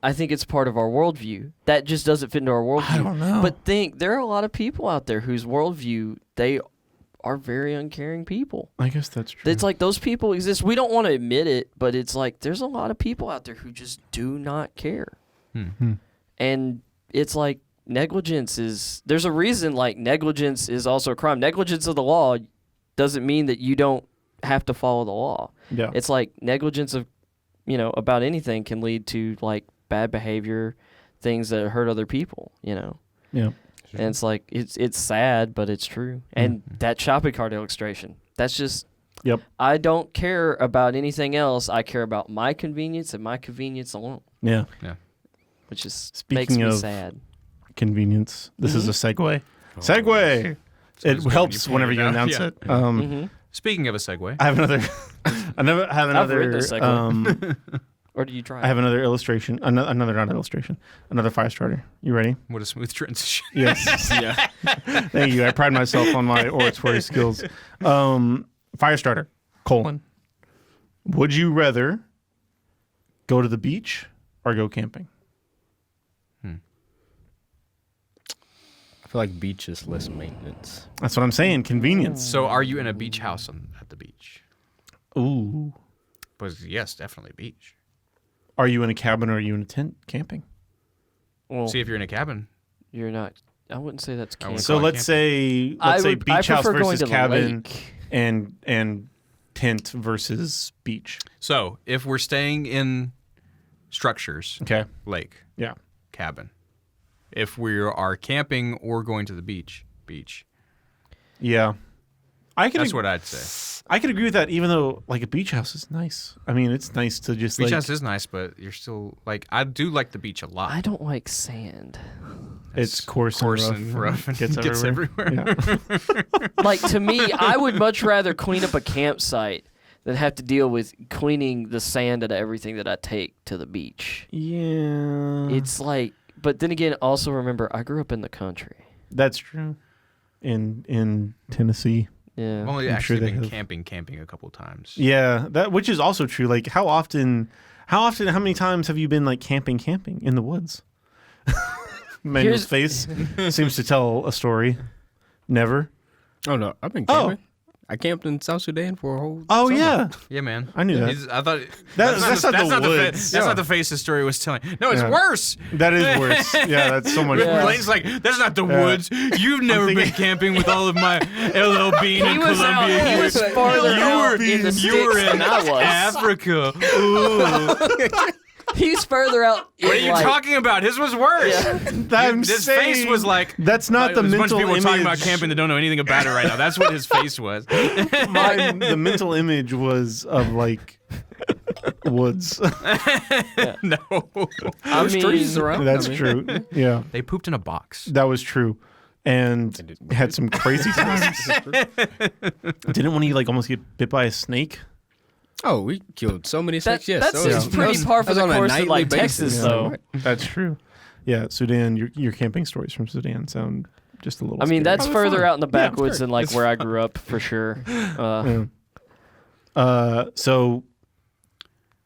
[SPEAKER 4] I think it's part of our worldview. That just doesn't fit into our worldview.
[SPEAKER 1] I don't know.
[SPEAKER 4] But there are a lot of people out there whose worldview, they are very uncaring people.
[SPEAKER 1] I guess that's true.
[SPEAKER 4] It's like those people exist. We don't want to admit it, but it's like there's a lot of people out there who just do not care. And it's like negligence is, there's a reason like negligence is also a crime. Negligence of the law doesn't mean that you don't have to follow the law.
[SPEAKER 1] Yeah.
[SPEAKER 4] It's like negligence of, about anything can lead to like bad behavior, things that hurt other people,
[SPEAKER 1] Yeah.
[SPEAKER 4] And it's like, it's sad, but it's true. And that shopping cart illustration, that's just,
[SPEAKER 1] Yep.
[SPEAKER 4] I don't care about anything else. I care about my convenience and my convenience alone,
[SPEAKER 1] Yeah.
[SPEAKER 4] which is makes
[SPEAKER 1] Speaking
[SPEAKER 4] me
[SPEAKER 1] of
[SPEAKER 4] sad.
[SPEAKER 1] convenience, this is a segue. Segue. It
[SPEAKER 3] good
[SPEAKER 1] helps
[SPEAKER 3] when you
[SPEAKER 1] whenever you
[SPEAKER 3] point it
[SPEAKER 1] announce
[SPEAKER 3] out.
[SPEAKER 1] it.
[SPEAKER 3] Speaking of a segue,
[SPEAKER 1] I have another.
[SPEAKER 4] I've written a segue. Or do you try?
[SPEAKER 1] I have another illustration. Another not illustration. Another fire starter. You ready?
[SPEAKER 3] what a smooth transition.
[SPEAKER 1] Yes. Thank you. I pride myself on my oratory skills. Fire starter. : Would you rather go to the beach or go camping?
[SPEAKER 2] I feel like beach is less maintenance.
[SPEAKER 1] That's what I'm saying. Convenience.
[SPEAKER 3] So are you in a beach house at the beach?
[SPEAKER 1] Ooh.
[SPEAKER 3] But yes, definitely beach.
[SPEAKER 1] Are you in a cabin or are you in a tent camping?
[SPEAKER 4] Well,
[SPEAKER 3] See if you're in a cabin.
[SPEAKER 4] you're not. I wouldn't say that's camping.
[SPEAKER 1] So
[SPEAKER 3] Call it
[SPEAKER 1] let's say
[SPEAKER 4] I
[SPEAKER 1] say
[SPEAKER 4] would- I
[SPEAKER 1] beach house
[SPEAKER 4] prefer going
[SPEAKER 1] versus
[SPEAKER 4] to the
[SPEAKER 1] cabin
[SPEAKER 4] lake.
[SPEAKER 1] and tent versus beach.
[SPEAKER 3] So if we're staying in structures,
[SPEAKER 1] Okay.
[SPEAKER 3] lake,
[SPEAKER 1] Yeah.
[SPEAKER 3] cabin. If we are camping or going to the beach.
[SPEAKER 1] Yeah.
[SPEAKER 3] That's what I'd say.
[SPEAKER 1] I could agree with that, even though like a beach house is nice. I mean, it's nice to just
[SPEAKER 3] Beach house is nice, but you're still like I do like the beach a lot.
[SPEAKER 4] I don't like sand.
[SPEAKER 1] It's coarse
[SPEAKER 3] and rough and
[SPEAKER 1] gets everywhere. Yeah.
[SPEAKER 4] Like, to me, I would much rather clean up a campsite than have to deal with cleaning the sand out of everything that I take to the beach.
[SPEAKER 1] Yeah.
[SPEAKER 4] It's like, but then again, also remember, I grew up in the country.
[SPEAKER 1] That's true. In Tennessee.
[SPEAKER 4] Yeah.
[SPEAKER 3] I've only
[SPEAKER 1] I'm
[SPEAKER 3] actually
[SPEAKER 1] sure they
[SPEAKER 3] been
[SPEAKER 1] have.
[SPEAKER 3] camping a couple times.
[SPEAKER 1] Yeah, which is also true. Like how many times have you been like camping in the woods? Manuel's face seems to tell a story. Never.
[SPEAKER 2] Oh no, I've been camping. I camped in South Sudan for a whole.
[SPEAKER 1] Oh
[SPEAKER 2] summer.
[SPEAKER 1] yeah.
[SPEAKER 3] Yeah, man.
[SPEAKER 1] I knew that.
[SPEAKER 3] I thought
[SPEAKER 1] That's not the woods.
[SPEAKER 3] That's not the face the story was telling. No, it's
[SPEAKER 1] Yeah.
[SPEAKER 3] worse.
[SPEAKER 1] That is worse. Yeah, that's so much
[SPEAKER 4] Yeah.
[SPEAKER 1] worse.
[SPEAKER 3] Blaine's like, that's not the
[SPEAKER 1] Yeah.
[SPEAKER 3] woods. You've never been
[SPEAKER 1] thinking-
[SPEAKER 3] camping with all of my LL Bean in
[SPEAKER 4] He was out,
[SPEAKER 3] Colombia.
[SPEAKER 4] he was farther out in the
[SPEAKER 3] You were
[SPEAKER 4] sticks
[SPEAKER 3] in
[SPEAKER 4] than I was.
[SPEAKER 3] Africa. Ooh.
[SPEAKER 4] He's further out.
[SPEAKER 3] What are you talking about? His was worse.
[SPEAKER 4] Yeah.
[SPEAKER 1] I'm
[SPEAKER 3] His
[SPEAKER 1] saying
[SPEAKER 3] face was like.
[SPEAKER 1] that's not the
[SPEAKER 3] there's a bunch
[SPEAKER 1] mental
[SPEAKER 3] of people
[SPEAKER 1] image.
[SPEAKER 3] talking about camping that don't know anything about it right now. That's what his face was.
[SPEAKER 1] The mental image was of like woods.
[SPEAKER 3] No.
[SPEAKER 4] I
[SPEAKER 2] There's trees
[SPEAKER 4] mean,
[SPEAKER 2] around.
[SPEAKER 1] That's
[SPEAKER 2] I mean,
[SPEAKER 1] true. Yeah,
[SPEAKER 3] They pooped in a box.
[SPEAKER 1] that was true, and had some crazy times. Didn't one of you like almost get bit by a snake?
[SPEAKER 2] Oh, we killed so many snakes. Yes,
[SPEAKER 4] that's
[SPEAKER 2] that was-
[SPEAKER 4] pretty
[SPEAKER 2] that
[SPEAKER 4] par
[SPEAKER 2] was
[SPEAKER 4] for the
[SPEAKER 2] on a
[SPEAKER 4] course in
[SPEAKER 2] nightly
[SPEAKER 4] like
[SPEAKER 2] basis.
[SPEAKER 4] Texas,
[SPEAKER 1] Yeah.
[SPEAKER 4] though.
[SPEAKER 1] That's true. Yeah, Sudan. Your camping stories from Sudan sound just a little.
[SPEAKER 4] I mean,
[SPEAKER 1] scary.
[SPEAKER 4] that's
[SPEAKER 2] Oh, they're
[SPEAKER 4] further
[SPEAKER 2] fun.
[SPEAKER 4] out in the
[SPEAKER 2] Yeah,
[SPEAKER 4] backwoods
[SPEAKER 2] sure.
[SPEAKER 4] than like
[SPEAKER 2] It's
[SPEAKER 4] where I grew up for sure.
[SPEAKER 1] Yeah. So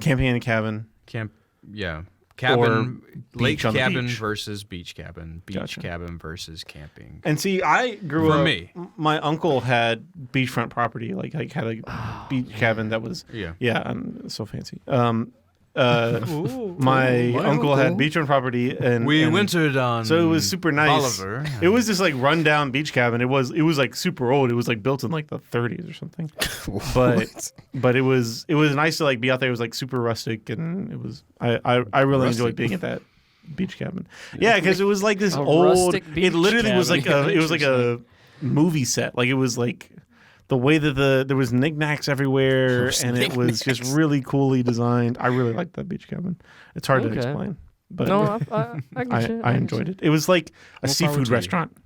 [SPEAKER 1] camping in a cabin.
[SPEAKER 3] Camp. Yeah. Cabin. Lake
[SPEAKER 1] beach on the
[SPEAKER 3] cabin
[SPEAKER 1] beach.
[SPEAKER 3] versus beach cabin. Beach
[SPEAKER 1] Gotcha.
[SPEAKER 3] cabin versus camping.
[SPEAKER 1] And see, I grew
[SPEAKER 3] For
[SPEAKER 1] up.
[SPEAKER 3] me.
[SPEAKER 1] My uncle had beachfront property. Like had a beach cabin that was.
[SPEAKER 3] Yeah.
[SPEAKER 1] Yeah, I'm so fancy. My uncle had beachfront property, and
[SPEAKER 3] We
[SPEAKER 1] and
[SPEAKER 3] wintered on.
[SPEAKER 1] so it was super nice.
[SPEAKER 3] Bolivar.
[SPEAKER 1] It was this like rundown beach cabin. It was like super old. It was like built in like the 30s or something. But it was nice to like be out there. It was like super rustic, and it was I really enjoyed being at that beach cabin. Yeah, because it was like this
[SPEAKER 4] A
[SPEAKER 1] old.
[SPEAKER 4] rustic
[SPEAKER 1] It
[SPEAKER 4] beach
[SPEAKER 1] literally was like
[SPEAKER 4] cabin.
[SPEAKER 1] it was like a movie set. Like it was like the way that there was knickknacks everywhere, and it was just really coolly designed. I really liked that beach cabin. It's hard to
[SPEAKER 4] Okay.
[SPEAKER 1] explain, but
[SPEAKER 4] No, I get you.
[SPEAKER 1] I enjoyed it. It was like a
[SPEAKER 2] More power
[SPEAKER 1] seafood
[SPEAKER 2] to you.
[SPEAKER 1] restaurant.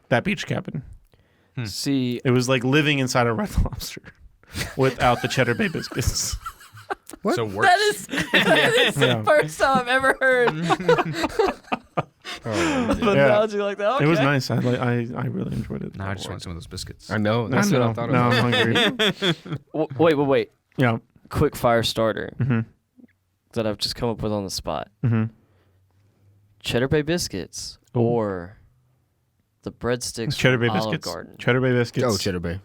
[SPEAKER 1] That beach cabin.
[SPEAKER 4] See,
[SPEAKER 1] It was like living inside a Red Lobster without the Cheddar Bay biscuits.
[SPEAKER 3] So worse.
[SPEAKER 4] that is the
[SPEAKER 1] Yeah.
[SPEAKER 4] first time I've ever heard an analogy like that. Okay.
[SPEAKER 1] It was nice. I really enjoyed it.
[SPEAKER 3] Now I just want some of those biscuits.
[SPEAKER 2] I know. That's what I thought
[SPEAKER 1] Now
[SPEAKER 2] about.
[SPEAKER 1] I'm hungry.
[SPEAKER 4] Wait.
[SPEAKER 1] Yeah.
[SPEAKER 4] Quick fire starter
[SPEAKER 1] Mhm.
[SPEAKER 4] that I've just come up with on the spot.
[SPEAKER 1] Mhm.
[SPEAKER 4] Cheddar Bay biscuits
[SPEAKER 1] Ooh.
[SPEAKER 4] or the breadsticks
[SPEAKER 1] Cheddar
[SPEAKER 4] from
[SPEAKER 1] Bay
[SPEAKER 4] Olive
[SPEAKER 1] biscuits.
[SPEAKER 4] Garden.
[SPEAKER 1] Cheddar Bay biscuits.
[SPEAKER 2] Oh, Cheddar Bay.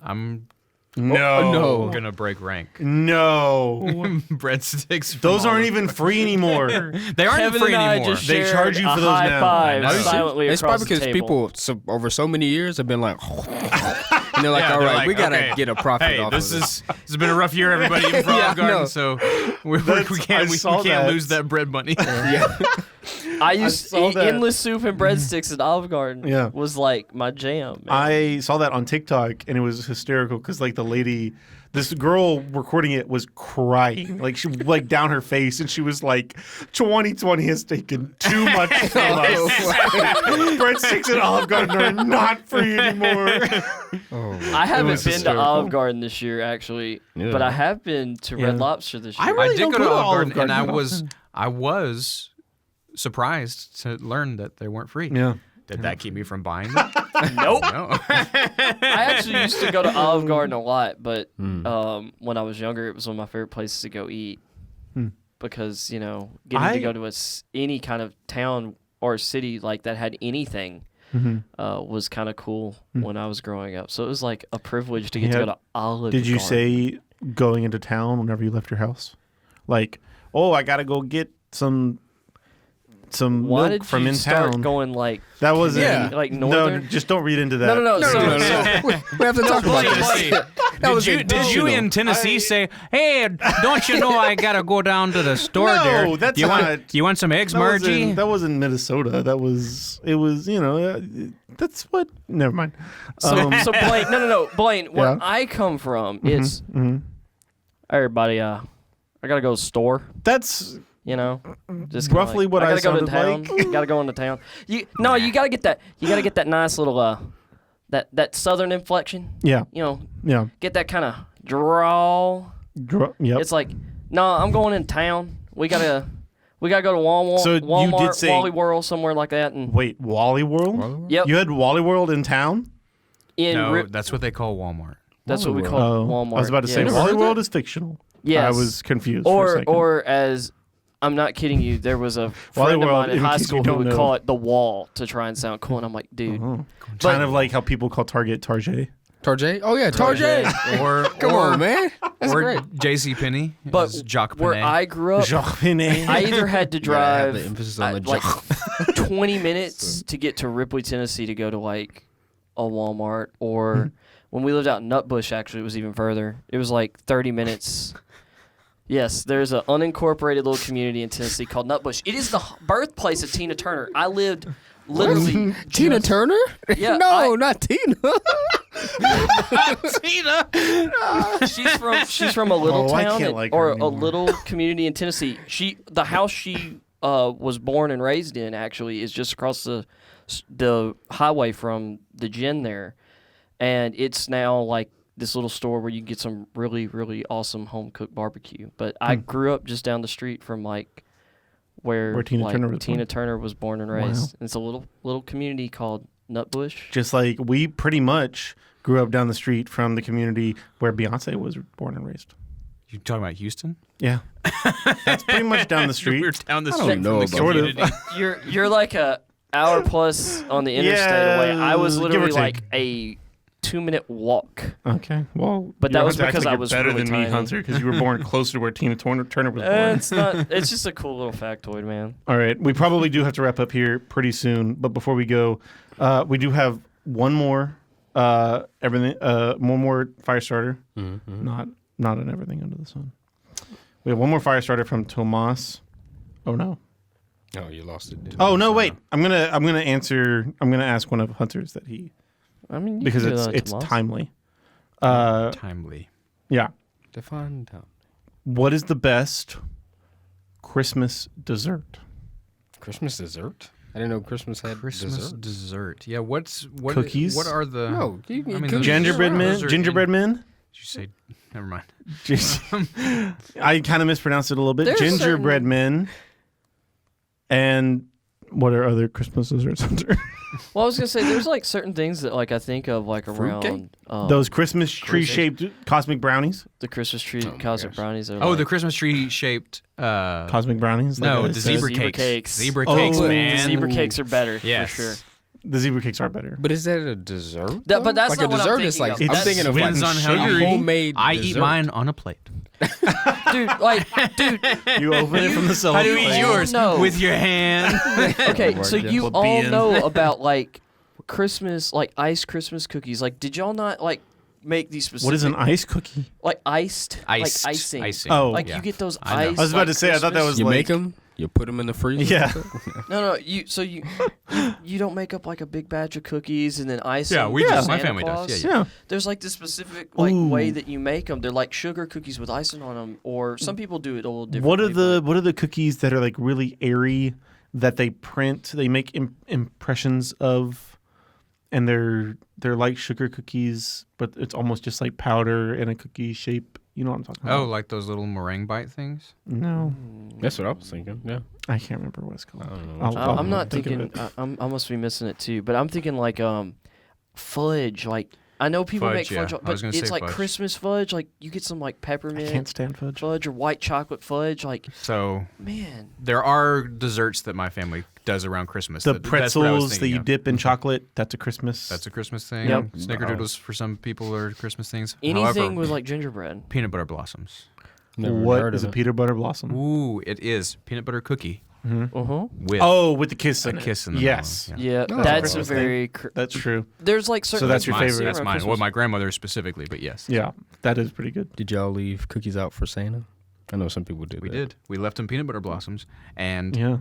[SPEAKER 3] I'm
[SPEAKER 1] No.
[SPEAKER 3] gonna break rank.
[SPEAKER 1] No.
[SPEAKER 3] Breadsticks. from
[SPEAKER 1] Those aren't
[SPEAKER 3] Olive-
[SPEAKER 1] even free anymore.
[SPEAKER 3] They aren't
[SPEAKER 4] Kevin
[SPEAKER 3] free
[SPEAKER 4] and I
[SPEAKER 3] anymore.
[SPEAKER 4] just
[SPEAKER 1] They
[SPEAKER 4] shared
[SPEAKER 1] charge you
[SPEAKER 4] a
[SPEAKER 1] for those
[SPEAKER 4] high
[SPEAKER 1] now.
[SPEAKER 4] five
[SPEAKER 3] I know.
[SPEAKER 4] silently
[SPEAKER 2] It's
[SPEAKER 4] across
[SPEAKER 2] probably
[SPEAKER 4] the
[SPEAKER 2] because
[SPEAKER 4] table.
[SPEAKER 2] people over so many years have been like, and they're like,
[SPEAKER 3] Yeah,
[SPEAKER 2] all
[SPEAKER 3] they're
[SPEAKER 2] right,
[SPEAKER 3] like,
[SPEAKER 2] we gotta
[SPEAKER 3] okay,
[SPEAKER 2] get a profit
[SPEAKER 3] Hey,
[SPEAKER 2] off
[SPEAKER 3] this
[SPEAKER 2] of this.
[SPEAKER 3] has been a rough year, everybody, even for
[SPEAKER 2] Yeah,
[SPEAKER 3] Olive Garden.
[SPEAKER 2] no.
[SPEAKER 3] So we
[SPEAKER 1] I
[SPEAKER 3] can't
[SPEAKER 1] saw that.
[SPEAKER 3] lose that bread money.
[SPEAKER 2] Yeah.
[SPEAKER 4] I used
[SPEAKER 1] saw that.
[SPEAKER 4] endless soup and breadsticks at Olive Garden.
[SPEAKER 1] Yeah.
[SPEAKER 4] Was like my jam. Man.
[SPEAKER 1] I saw that on TikTok and it was hysterical because like the lady, this girl recording it was crying, like she like down her face, and she was like, "2020 has taken too much from us. Breadsticks at Olive Garden are not free anymore."
[SPEAKER 4] I haven't
[SPEAKER 1] was
[SPEAKER 4] been to
[SPEAKER 1] hysterical.
[SPEAKER 4] Olive Garden this year actually,
[SPEAKER 2] Yeah.
[SPEAKER 4] but I have been to Red
[SPEAKER 1] Yeah.
[SPEAKER 4] Lobster this year.
[SPEAKER 1] I really
[SPEAKER 3] I did
[SPEAKER 1] don't
[SPEAKER 3] go to
[SPEAKER 1] go to
[SPEAKER 3] Olive
[SPEAKER 1] Olive
[SPEAKER 3] Garden, and
[SPEAKER 1] Garden
[SPEAKER 3] I was surprised to learn that they weren't free.
[SPEAKER 1] Yeah.
[SPEAKER 3] Did that keep me from buying them?
[SPEAKER 4] Nope.
[SPEAKER 3] No.
[SPEAKER 4] I actually used to go to Olive Garden a lot, but when I was younger, it was one of my favorite places to go eat because getting to go to any kind of town or city like that had anything was kind of cool when I was growing up. So it was like a privilege to get to
[SPEAKER 1] Yeah.
[SPEAKER 4] go to Olive Garden.
[SPEAKER 1] Did you say going into town whenever you left your house, like, "Oh, I gotta go get some some
[SPEAKER 4] Why
[SPEAKER 1] milk
[SPEAKER 4] did
[SPEAKER 1] from
[SPEAKER 4] you
[SPEAKER 1] in
[SPEAKER 4] start
[SPEAKER 1] town.
[SPEAKER 4] going like
[SPEAKER 1] That wasn't.
[SPEAKER 2] Yeah.
[SPEAKER 4] like
[SPEAKER 1] No,
[SPEAKER 4] northern?
[SPEAKER 1] just don't read into that.
[SPEAKER 4] No.
[SPEAKER 2] No, we have to talk about
[SPEAKER 3] Tennessee.
[SPEAKER 2] this. That was
[SPEAKER 3] Did you
[SPEAKER 2] intentional.
[SPEAKER 3] in Tennessee say, "Hey, don't you know I gotta go down to the store
[SPEAKER 1] No,
[SPEAKER 3] there?
[SPEAKER 1] that's
[SPEAKER 3] you
[SPEAKER 1] not-
[SPEAKER 3] Want, you want some eggs,
[SPEAKER 1] That
[SPEAKER 3] Margie?"
[SPEAKER 1] that wasn't Minnesota. It was, that's what, never mind.
[SPEAKER 4] So Blaine, no, Blaine. Where
[SPEAKER 1] Yeah.
[SPEAKER 4] I come from, it's everybody. I gotta go to the store.
[SPEAKER 1] That's
[SPEAKER 4] Just kinda
[SPEAKER 1] roughly what I
[SPEAKER 4] gotta go to
[SPEAKER 1] sounded
[SPEAKER 4] town. Gotta go into town. You gotta get that. You gotta get that nice little that southern inflection.
[SPEAKER 1] yeah.
[SPEAKER 4] Yeah. Get that kind of drawl.
[SPEAKER 1] Yep.
[SPEAKER 4] It's like, no, I'm going in town. We gotta go to Walmart.
[SPEAKER 1] So you did
[SPEAKER 4] Walmart,
[SPEAKER 1] say-
[SPEAKER 4] Wally World, somewhere like that. And
[SPEAKER 1] Wait, Wally World?
[SPEAKER 4] yep,
[SPEAKER 1] You had Wally World in town?
[SPEAKER 3] No, that's what they call Walmart.
[SPEAKER 4] that's what we
[SPEAKER 2] Wally
[SPEAKER 4] call
[SPEAKER 1] Oh,
[SPEAKER 4] Walmart.
[SPEAKER 1] I was about to say
[SPEAKER 4] yes.
[SPEAKER 1] Wally World is fictional.
[SPEAKER 4] Yes.
[SPEAKER 1] I was confused for a second.
[SPEAKER 4] Or as I'm not kidding you, there was a
[SPEAKER 1] Wally
[SPEAKER 4] friend of
[SPEAKER 1] World,
[SPEAKER 4] mine in
[SPEAKER 1] in
[SPEAKER 4] high
[SPEAKER 1] case you
[SPEAKER 4] school who
[SPEAKER 1] don't
[SPEAKER 4] would
[SPEAKER 1] know.
[SPEAKER 4] call it the Wall to try and sound cool, and I'm like, dude,
[SPEAKER 1] Kind of like how people call Target Target.
[SPEAKER 2] Tarjay? Oh, yeah, Tarjay.
[SPEAKER 3] Or
[SPEAKER 2] Come on, man. That's
[SPEAKER 3] or
[SPEAKER 2] great.
[SPEAKER 3] J.C. Penney.
[SPEAKER 4] but
[SPEAKER 3] Jacques
[SPEAKER 4] where
[SPEAKER 3] Penney.
[SPEAKER 4] I grew up,
[SPEAKER 1] Jacques Penney.
[SPEAKER 4] I either had to
[SPEAKER 2] You gotta have
[SPEAKER 4] drive
[SPEAKER 2] the emphasis on the
[SPEAKER 4] like
[SPEAKER 2] job.
[SPEAKER 4] 20 minutes to get to Ripley, Tennessee to go to like a Walmart, or when we lived out in Nutbush, actually, it was even further. It was like 30 minutes. Yes, there's an unincorporated little community in Tennessee called Nutbush. It is the birthplace of Tina Turner. I lived literally
[SPEAKER 2] Tina Turner?
[SPEAKER 4] Yeah,
[SPEAKER 2] No, not Tina.
[SPEAKER 4] She's from a little
[SPEAKER 1] Oh, I
[SPEAKER 4] town
[SPEAKER 1] can't like
[SPEAKER 4] or
[SPEAKER 1] her
[SPEAKER 4] a
[SPEAKER 1] anymore.
[SPEAKER 4] little community in Tennessee. The house she was born and raised in actually is just across the highway from the gin there, and it's now like this little store where you can get some really, really awesome home cooked barbecue. But I grew up just down the street from like where
[SPEAKER 1] Tina
[SPEAKER 4] like,
[SPEAKER 1] Turner was
[SPEAKER 4] Tina
[SPEAKER 1] born.
[SPEAKER 4] Turner was born and raised. It's a little community called Nutbush.
[SPEAKER 1] Just like we pretty much grew up down the street from the community where Beyonce was born and raised.
[SPEAKER 3] You talking about Houston?
[SPEAKER 1] Yeah. That's pretty much down the street.
[SPEAKER 3] We're down the
[SPEAKER 2] I
[SPEAKER 3] street
[SPEAKER 2] don't
[SPEAKER 3] from
[SPEAKER 2] know
[SPEAKER 3] the
[SPEAKER 2] about
[SPEAKER 3] community.
[SPEAKER 1] that.
[SPEAKER 4] You're like a hour plus on the interstate away. I was
[SPEAKER 1] give or
[SPEAKER 4] literally
[SPEAKER 1] take.
[SPEAKER 4] like a 2-minute walk.
[SPEAKER 1] Okay, well,
[SPEAKER 4] But
[SPEAKER 1] you
[SPEAKER 4] that
[SPEAKER 1] don't
[SPEAKER 4] was
[SPEAKER 1] have to act
[SPEAKER 4] because
[SPEAKER 1] like
[SPEAKER 4] I
[SPEAKER 1] you're
[SPEAKER 4] was
[SPEAKER 1] better
[SPEAKER 4] really
[SPEAKER 1] than
[SPEAKER 4] tiny.
[SPEAKER 1] me, Hunter, because you were born closer to where Tina Turner was born.
[SPEAKER 4] It's not. It's just a cool little factoid, man.
[SPEAKER 1] All right, we probably do have to wrap up here pretty soon, but before we go, we do have one more one more fire starter. Not on everything under the sun. We have one more fire starter from Tomas. Oh no.
[SPEAKER 2] Oh, you lost it, dude.
[SPEAKER 1] Oh no, wait. I'm gonna ask one of Hunter's that he
[SPEAKER 4] I mean, you
[SPEAKER 1] because
[SPEAKER 4] can do
[SPEAKER 1] it's
[SPEAKER 4] that, Tomas.
[SPEAKER 1] timely.
[SPEAKER 3] Timely.
[SPEAKER 1] Yeah.
[SPEAKER 2] Define town.
[SPEAKER 1] What is the best Christmas dessert?
[SPEAKER 2] Christmas dessert? I didn't know Christmas had
[SPEAKER 3] Christmas
[SPEAKER 2] dessert.
[SPEAKER 3] dessert. Yeah, what
[SPEAKER 1] Cookies?
[SPEAKER 3] What are the
[SPEAKER 2] No, you can
[SPEAKER 3] I mean,
[SPEAKER 2] cook
[SPEAKER 3] those-
[SPEAKER 1] Gingerbread men?
[SPEAKER 3] those are
[SPEAKER 1] Gingerbread men?
[SPEAKER 3] Did you say? Never mind.
[SPEAKER 1] I kind of mispronounced it a little bit.
[SPEAKER 4] There's
[SPEAKER 1] Gingerbread
[SPEAKER 4] certain-
[SPEAKER 1] men. And what are other Christmas desserts? Hunter?
[SPEAKER 4] Well, I was gonna say there's like certain things that like I think of like
[SPEAKER 2] Fruitcake?
[SPEAKER 4] around
[SPEAKER 1] Those Christmas tree shaped cosmic brownies?
[SPEAKER 4] the Christmas tree
[SPEAKER 2] my
[SPEAKER 4] cosmic
[SPEAKER 2] gosh.
[SPEAKER 4] brownies. Are
[SPEAKER 3] Oh,
[SPEAKER 4] like,
[SPEAKER 3] the Christmas tree shaped.
[SPEAKER 1] Cosmic brownies?
[SPEAKER 3] No,
[SPEAKER 1] I
[SPEAKER 3] the
[SPEAKER 1] said?
[SPEAKER 3] zebra
[SPEAKER 4] Zebra
[SPEAKER 3] cakes.
[SPEAKER 4] cakes.
[SPEAKER 3] Zebra
[SPEAKER 1] Oh,
[SPEAKER 3] cakes,
[SPEAKER 1] the
[SPEAKER 3] man.
[SPEAKER 4] the zebra cakes are better
[SPEAKER 3] Yes.
[SPEAKER 4] for sure.
[SPEAKER 1] The zebra cakes are better.
[SPEAKER 2] But is that a dessert?
[SPEAKER 4] That- but that's
[SPEAKER 2] like
[SPEAKER 4] not
[SPEAKER 2] a
[SPEAKER 4] what I'm
[SPEAKER 2] dessert
[SPEAKER 4] thinking
[SPEAKER 2] is like
[SPEAKER 4] of.
[SPEAKER 2] I'm
[SPEAKER 1] It's
[SPEAKER 2] thinking of like
[SPEAKER 3] depends on how
[SPEAKER 2] a
[SPEAKER 3] you eat.
[SPEAKER 2] homemade.
[SPEAKER 3] I eat
[SPEAKER 2] dessert.
[SPEAKER 3] mine on a plate.
[SPEAKER 4] Dude,
[SPEAKER 1] You open it from the cellar.
[SPEAKER 3] How do you eat
[SPEAKER 4] plate.
[SPEAKER 3] yours?
[SPEAKER 4] No.
[SPEAKER 3] With your hand.
[SPEAKER 4] Okay, so you all
[SPEAKER 1] Plebeian.
[SPEAKER 4] know about like Christmas, like iced Christmas cookies. Like, did y'all not like make these specific?
[SPEAKER 1] What is an ice cookie?
[SPEAKER 4] like iced?
[SPEAKER 3] Iced.
[SPEAKER 4] Like icing.
[SPEAKER 3] Icing.
[SPEAKER 1] Oh.
[SPEAKER 4] Like
[SPEAKER 3] yeah.
[SPEAKER 4] you get those
[SPEAKER 3] I know.
[SPEAKER 4] iced.
[SPEAKER 1] I was about
[SPEAKER 4] like,
[SPEAKER 1] to say, I thought that
[SPEAKER 4] Christmas-
[SPEAKER 1] was
[SPEAKER 2] You
[SPEAKER 1] like,
[SPEAKER 2] make them. You put them in the freezer.
[SPEAKER 1] Yeah.
[SPEAKER 4] No, you don't make up like a big batch of cookies and then ice
[SPEAKER 3] Yeah,
[SPEAKER 4] them
[SPEAKER 3] we
[SPEAKER 4] for
[SPEAKER 3] just- my
[SPEAKER 4] Santa
[SPEAKER 3] family does,
[SPEAKER 4] Claus.
[SPEAKER 3] yeah,
[SPEAKER 1] Yeah.
[SPEAKER 4] There's like this specific like way
[SPEAKER 1] Ooh.
[SPEAKER 4] that you make them. They're like sugar cookies with icing on them, or some people do it a little differently.
[SPEAKER 1] What are the cookies that are like really airy that they print? They make impressions of, and they're like sugar cookies, but it's almost just like powder in a cookie shape. You know what I'm talking about?
[SPEAKER 3] Oh, like those little meringue bite things?
[SPEAKER 1] No,
[SPEAKER 2] That's what I was thinking. Yeah.
[SPEAKER 1] I can't remember what it's called.
[SPEAKER 2] I don't know.
[SPEAKER 4] I'm not
[SPEAKER 1] think of
[SPEAKER 4] thinking.
[SPEAKER 1] it.
[SPEAKER 4] I must be missing it too. But I'm thinking like fudge. Like I know people
[SPEAKER 3] Fudge,
[SPEAKER 4] make fudge,
[SPEAKER 3] yeah. I
[SPEAKER 4] but
[SPEAKER 3] was gonna
[SPEAKER 4] it's
[SPEAKER 3] say
[SPEAKER 4] like
[SPEAKER 3] fudge.
[SPEAKER 4] Christmas fudge. Like you get some like
[SPEAKER 1] I
[SPEAKER 4] peppermint
[SPEAKER 1] can't stand fudge.
[SPEAKER 4] fudge or white chocolate fudge. Like
[SPEAKER 3] So
[SPEAKER 4] man,
[SPEAKER 3] there are desserts that my family does around Christmas.
[SPEAKER 1] The
[SPEAKER 3] That's what I was
[SPEAKER 1] pretzels that
[SPEAKER 3] thinking
[SPEAKER 1] you
[SPEAKER 3] of.
[SPEAKER 1] dip in chocolate, that's a Christmas.
[SPEAKER 3] That's a Christmas thing.
[SPEAKER 4] Yep.
[SPEAKER 3] Snickerdoodles for some people are Christmas things.
[SPEAKER 4] anything
[SPEAKER 3] However,
[SPEAKER 4] with like gingerbread.
[SPEAKER 3] peanut butter blossoms.
[SPEAKER 2] Never
[SPEAKER 1] what
[SPEAKER 2] heard
[SPEAKER 1] is
[SPEAKER 2] of
[SPEAKER 1] a
[SPEAKER 2] it.
[SPEAKER 1] peanut butter blossom?
[SPEAKER 3] Ooh, it is peanut butter cookie with
[SPEAKER 1] with the kiss in
[SPEAKER 3] a
[SPEAKER 1] it.
[SPEAKER 3] kiss in the
[SPEAKER 1] Yes.
[SPEAKER 3] middle.
[SPEAKER 4] Yeah,
[SPEAKER 2] Oh,
[SPEAKER 4] that's a
[SPEAKER 1] Christmas thing.
[SPEAKER 4] very.
[SPEAKER 1] That's true.
[SPEAKER 4] There's like certain.
[SPEAKER 1] So that's your
[SPEAKER 3] Mine-
[SPEAKER 1] favorite.
[SPEAKER 3] That's
[SPEAKER 4] around
[SPEAKER 3] mine.
[SPEAKER 4] Christmas.
[SPEAKER 3] Well, my grandmother specifically, but yes.
[SPEAKER 1] Yeah, that is pretty good.
[SPEAKER 2] Did y'all leave cookies out for Santa? I know some people did.
[SPEAKER 3] We
[SPEAKER 2] that.
[SPEAKER 3] did. We left them peanut butter blossoms, and
[SPEAKER 1] Yeah.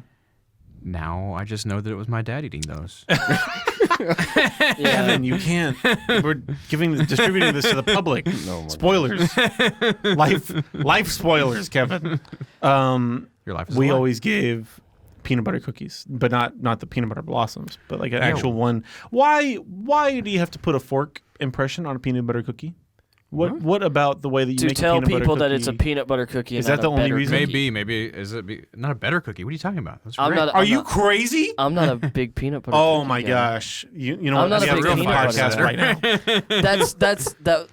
[SPEAKER 3] now I just know that it was my dad eating those.
[SPEAKER 4] Yeah.
[SPEAKER 1] Kevin, you can't. We're distributing this to the public.
[SPEAKER 2] No, my
[SPEAKER 1] Spoilers. life spoilers, Kevin.
[SPEAKER 3] Your life is
[SPEAKER 1] We
[SPEAKER 3] a lie.
[SPEAKER 1] always gave peanut butter cookies, but not the peanut butter blossoms, but like an actual one. Why do you have to put a fork impression on a peanut butter cookie? What about the way that you
[SPEAKER 4] To
[SPEAKER 1] make
[SPEAKER 4] tell
[SPEAKER 1] a peanut butter
[SPEAKER 4] people
[SPEAKER 1] cookie?
[SPEAKER 4] that it's a peanut butter cookie.
[SPEAKER 1] Is
[SPEAKER 4] and
[SPEAKER 1] that
[SPEAKER 4] not
[SPEAKER 1] the
[SPEAKER 4] a
[SPEAKER 1] only
[SPEAKER 4] better
[SPEAKER 1] reason?
[SPEAKER 4] cookie.
[SPEAKER 3] Maybe is it not a better cookie? What are you talking about? That's
[SPEAKER 4] I'm
[SPEAKER 3] great.
[SPEAKER 4] not.
[SPEAKER 1] Are you crazy?
[SPEAKER 4] I'm not a big peanut butter.
[SPEAKER 1] Oh
[SPEAKER 4] cookie
[SPEAKER 1] my
[SPEAKER 4] guy.
[SPEAKER 1] gosh! You know
[SPEAKER 4] I'm
[SPEAKER 1] what?
[SPEAKER 4] not a
[SPEAKER 1] We have
[SPEAKER 4] big
[SPEAKER 1] to end the
[SPEAKER 4] peanut
[SPEAKER 1] podcast
[SPEAKER 3] butter
[SPEAKER 1] right now.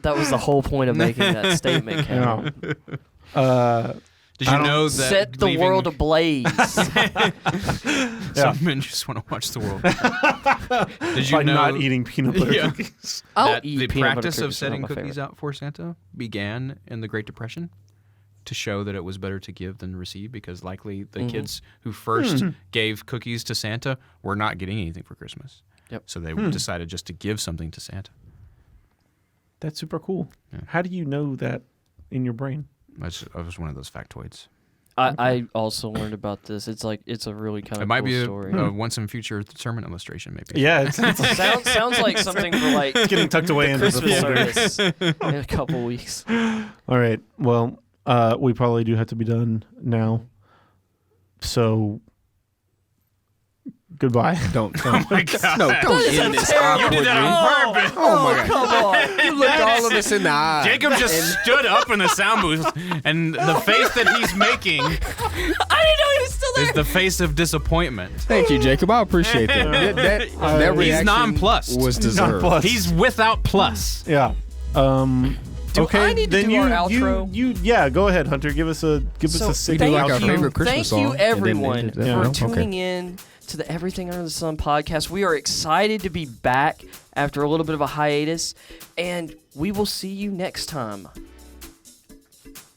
[SPEAKER 4] That was the whole point of making that statement, Kevin.
[SPEAKER 1] Yeah.
[SPEAKER 3] Did you know that
[SPEAKER 4] Set the
[SPEAKER 3] leaving-
[SPEAKER 4] world ablaze.
[SPEAKER 3] Some men just want to watch the world. Did you
[SPEAKER 1] By
[SPEAKER 3] know
[SPEAKER 1] not eating peanut butter
[SPEAKER 3] Yeah.
[SPEAKER 1] cookies?
[SPEAKER 4] I'll
[SPEAKER 3] that
[SPEAKER 4] eat
[SPEAKER 3] the
[SPEAKER 4] peanut butter
[SPEAKER 3] practice
[SPEAKER 4] cookies,
[SPEAKER 3] of
[SPEAKER 4] they're
[SPEAKER 3] setting
[SPEAKER 4] not my
[SPEAKER 3] cookies
[SPEAKER 4] favorite.
[SPEAKER 3] out for Santa began in the Great Depression to show that it was better to give than receive, because likely the kids who first gave cookies to Santa were not getting anything for Christmas.
[SPEAKER 4] Yep.
[SPEAKER 3] So they decided just to give something to Santa.
[SPEAKER 1] That's super cool.
[SPEAKER 3] Yeah.
[SPEAKER 1] How do you know that in your brain?
[SPEAKER 3] That was one of those factoids.
[SPEAKER 4] I also learned about this. It's a really kind
[SPEAKER 3] It
[SPEAKER 4] of
[SPEAKER 3] might
[SPEAKER 4] cool
[SPEAKER 3] be
[SPEAKER 4] story.
[SPEAKER 3] a once in future sermon illustration, maybe.
[SPEAKER 1] Yeah, it's
[SPEAKER 4] sounds like something for like
[SPEAKER 1] getting tucked away into the
[SPEAKER 4] Christmas
[SPEAKER 1] folder.
[SPEAKER 4] service in a couple weeks.
[SPEAKER 1] All right. Well, we probably do have to be done now. So, goodbye.
[SPEAKER 2] Don't.
[SPEAKER 3] Oh my God.
[SPEAKER 2] No, don't end this
[SPEAKER 3] You did that on purpose.
[SPEAKER 2] Oh my God.
[SPEAKER 4] Come on.
[SPEAKER 2] You looked all of us in the eye.
[SPEAKER 3] Jacob just stood up in the sound booth, and the face that he's making
[SPEAKER 4] I didn't know he was still there.
[SPEAKER 3] is the face of disappointment.
[SPEAKER 2] Thank you, Jacob. I appreciate that. That
[SPEAKER 3] He's
[SPEAKER 2] reaction
[SPEAKER 3] nonplussed.
[SPEAKER 2] was deserved.
[SPEAKER 1] Nonplussed.
[SPEAKER 3] He's without plus.
[SPEAKER 1] Yeah. Okay.
[SPEAKER 4] I need to
[SPEAKER 1] then
[SPEAKER 4] do our outro?
[SPEAKER 1] Yeah. Go ahead, Hunter. Give us a
[SPEAKER 4] So,
[SPEAKER 1] signal
[SPEAKER 2] like our
[SPEAKER 1] outro.
[SPEAKER 2] favorite Christmas
[SPEAKER 4] Thank you,
[SPEAKER 2] song, and then
[SPEAKER 4] everyone,
[SPEAKER 2] end it
[SPEAKER 4] for
[SPEAKER 2] there. Okay.
[SPEAKER 4] tuning in to the Everything Under the Sun podcast. We are excited to be back after a little bit of a hiatus, and we will see you next time.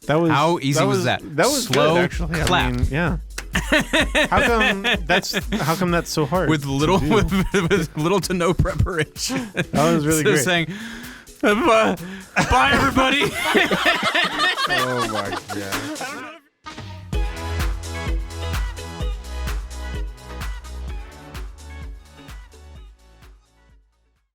[SPEAKER 1] That was
[SPEAKER 3] How easy was that?
[SPEAKER 1] That was
[SPEAKER 3] Slow
[SPEAKER 1] good, actually.
[SPEAKER 3] clap.
[SPEAKER 1] I mean, yeah. How come that's so hard?
[SPEAKER 3] With little
[SPEAKER 1] to do?
[SPEAKER 3] with little to no preparation.
[SPEAKER 1] That was really
[SPEAKER 3] Just
[SPEAKER 1] great.
[SPEAKER 3] saying, bye everybody.
[SPEAKER 2] Oh my God.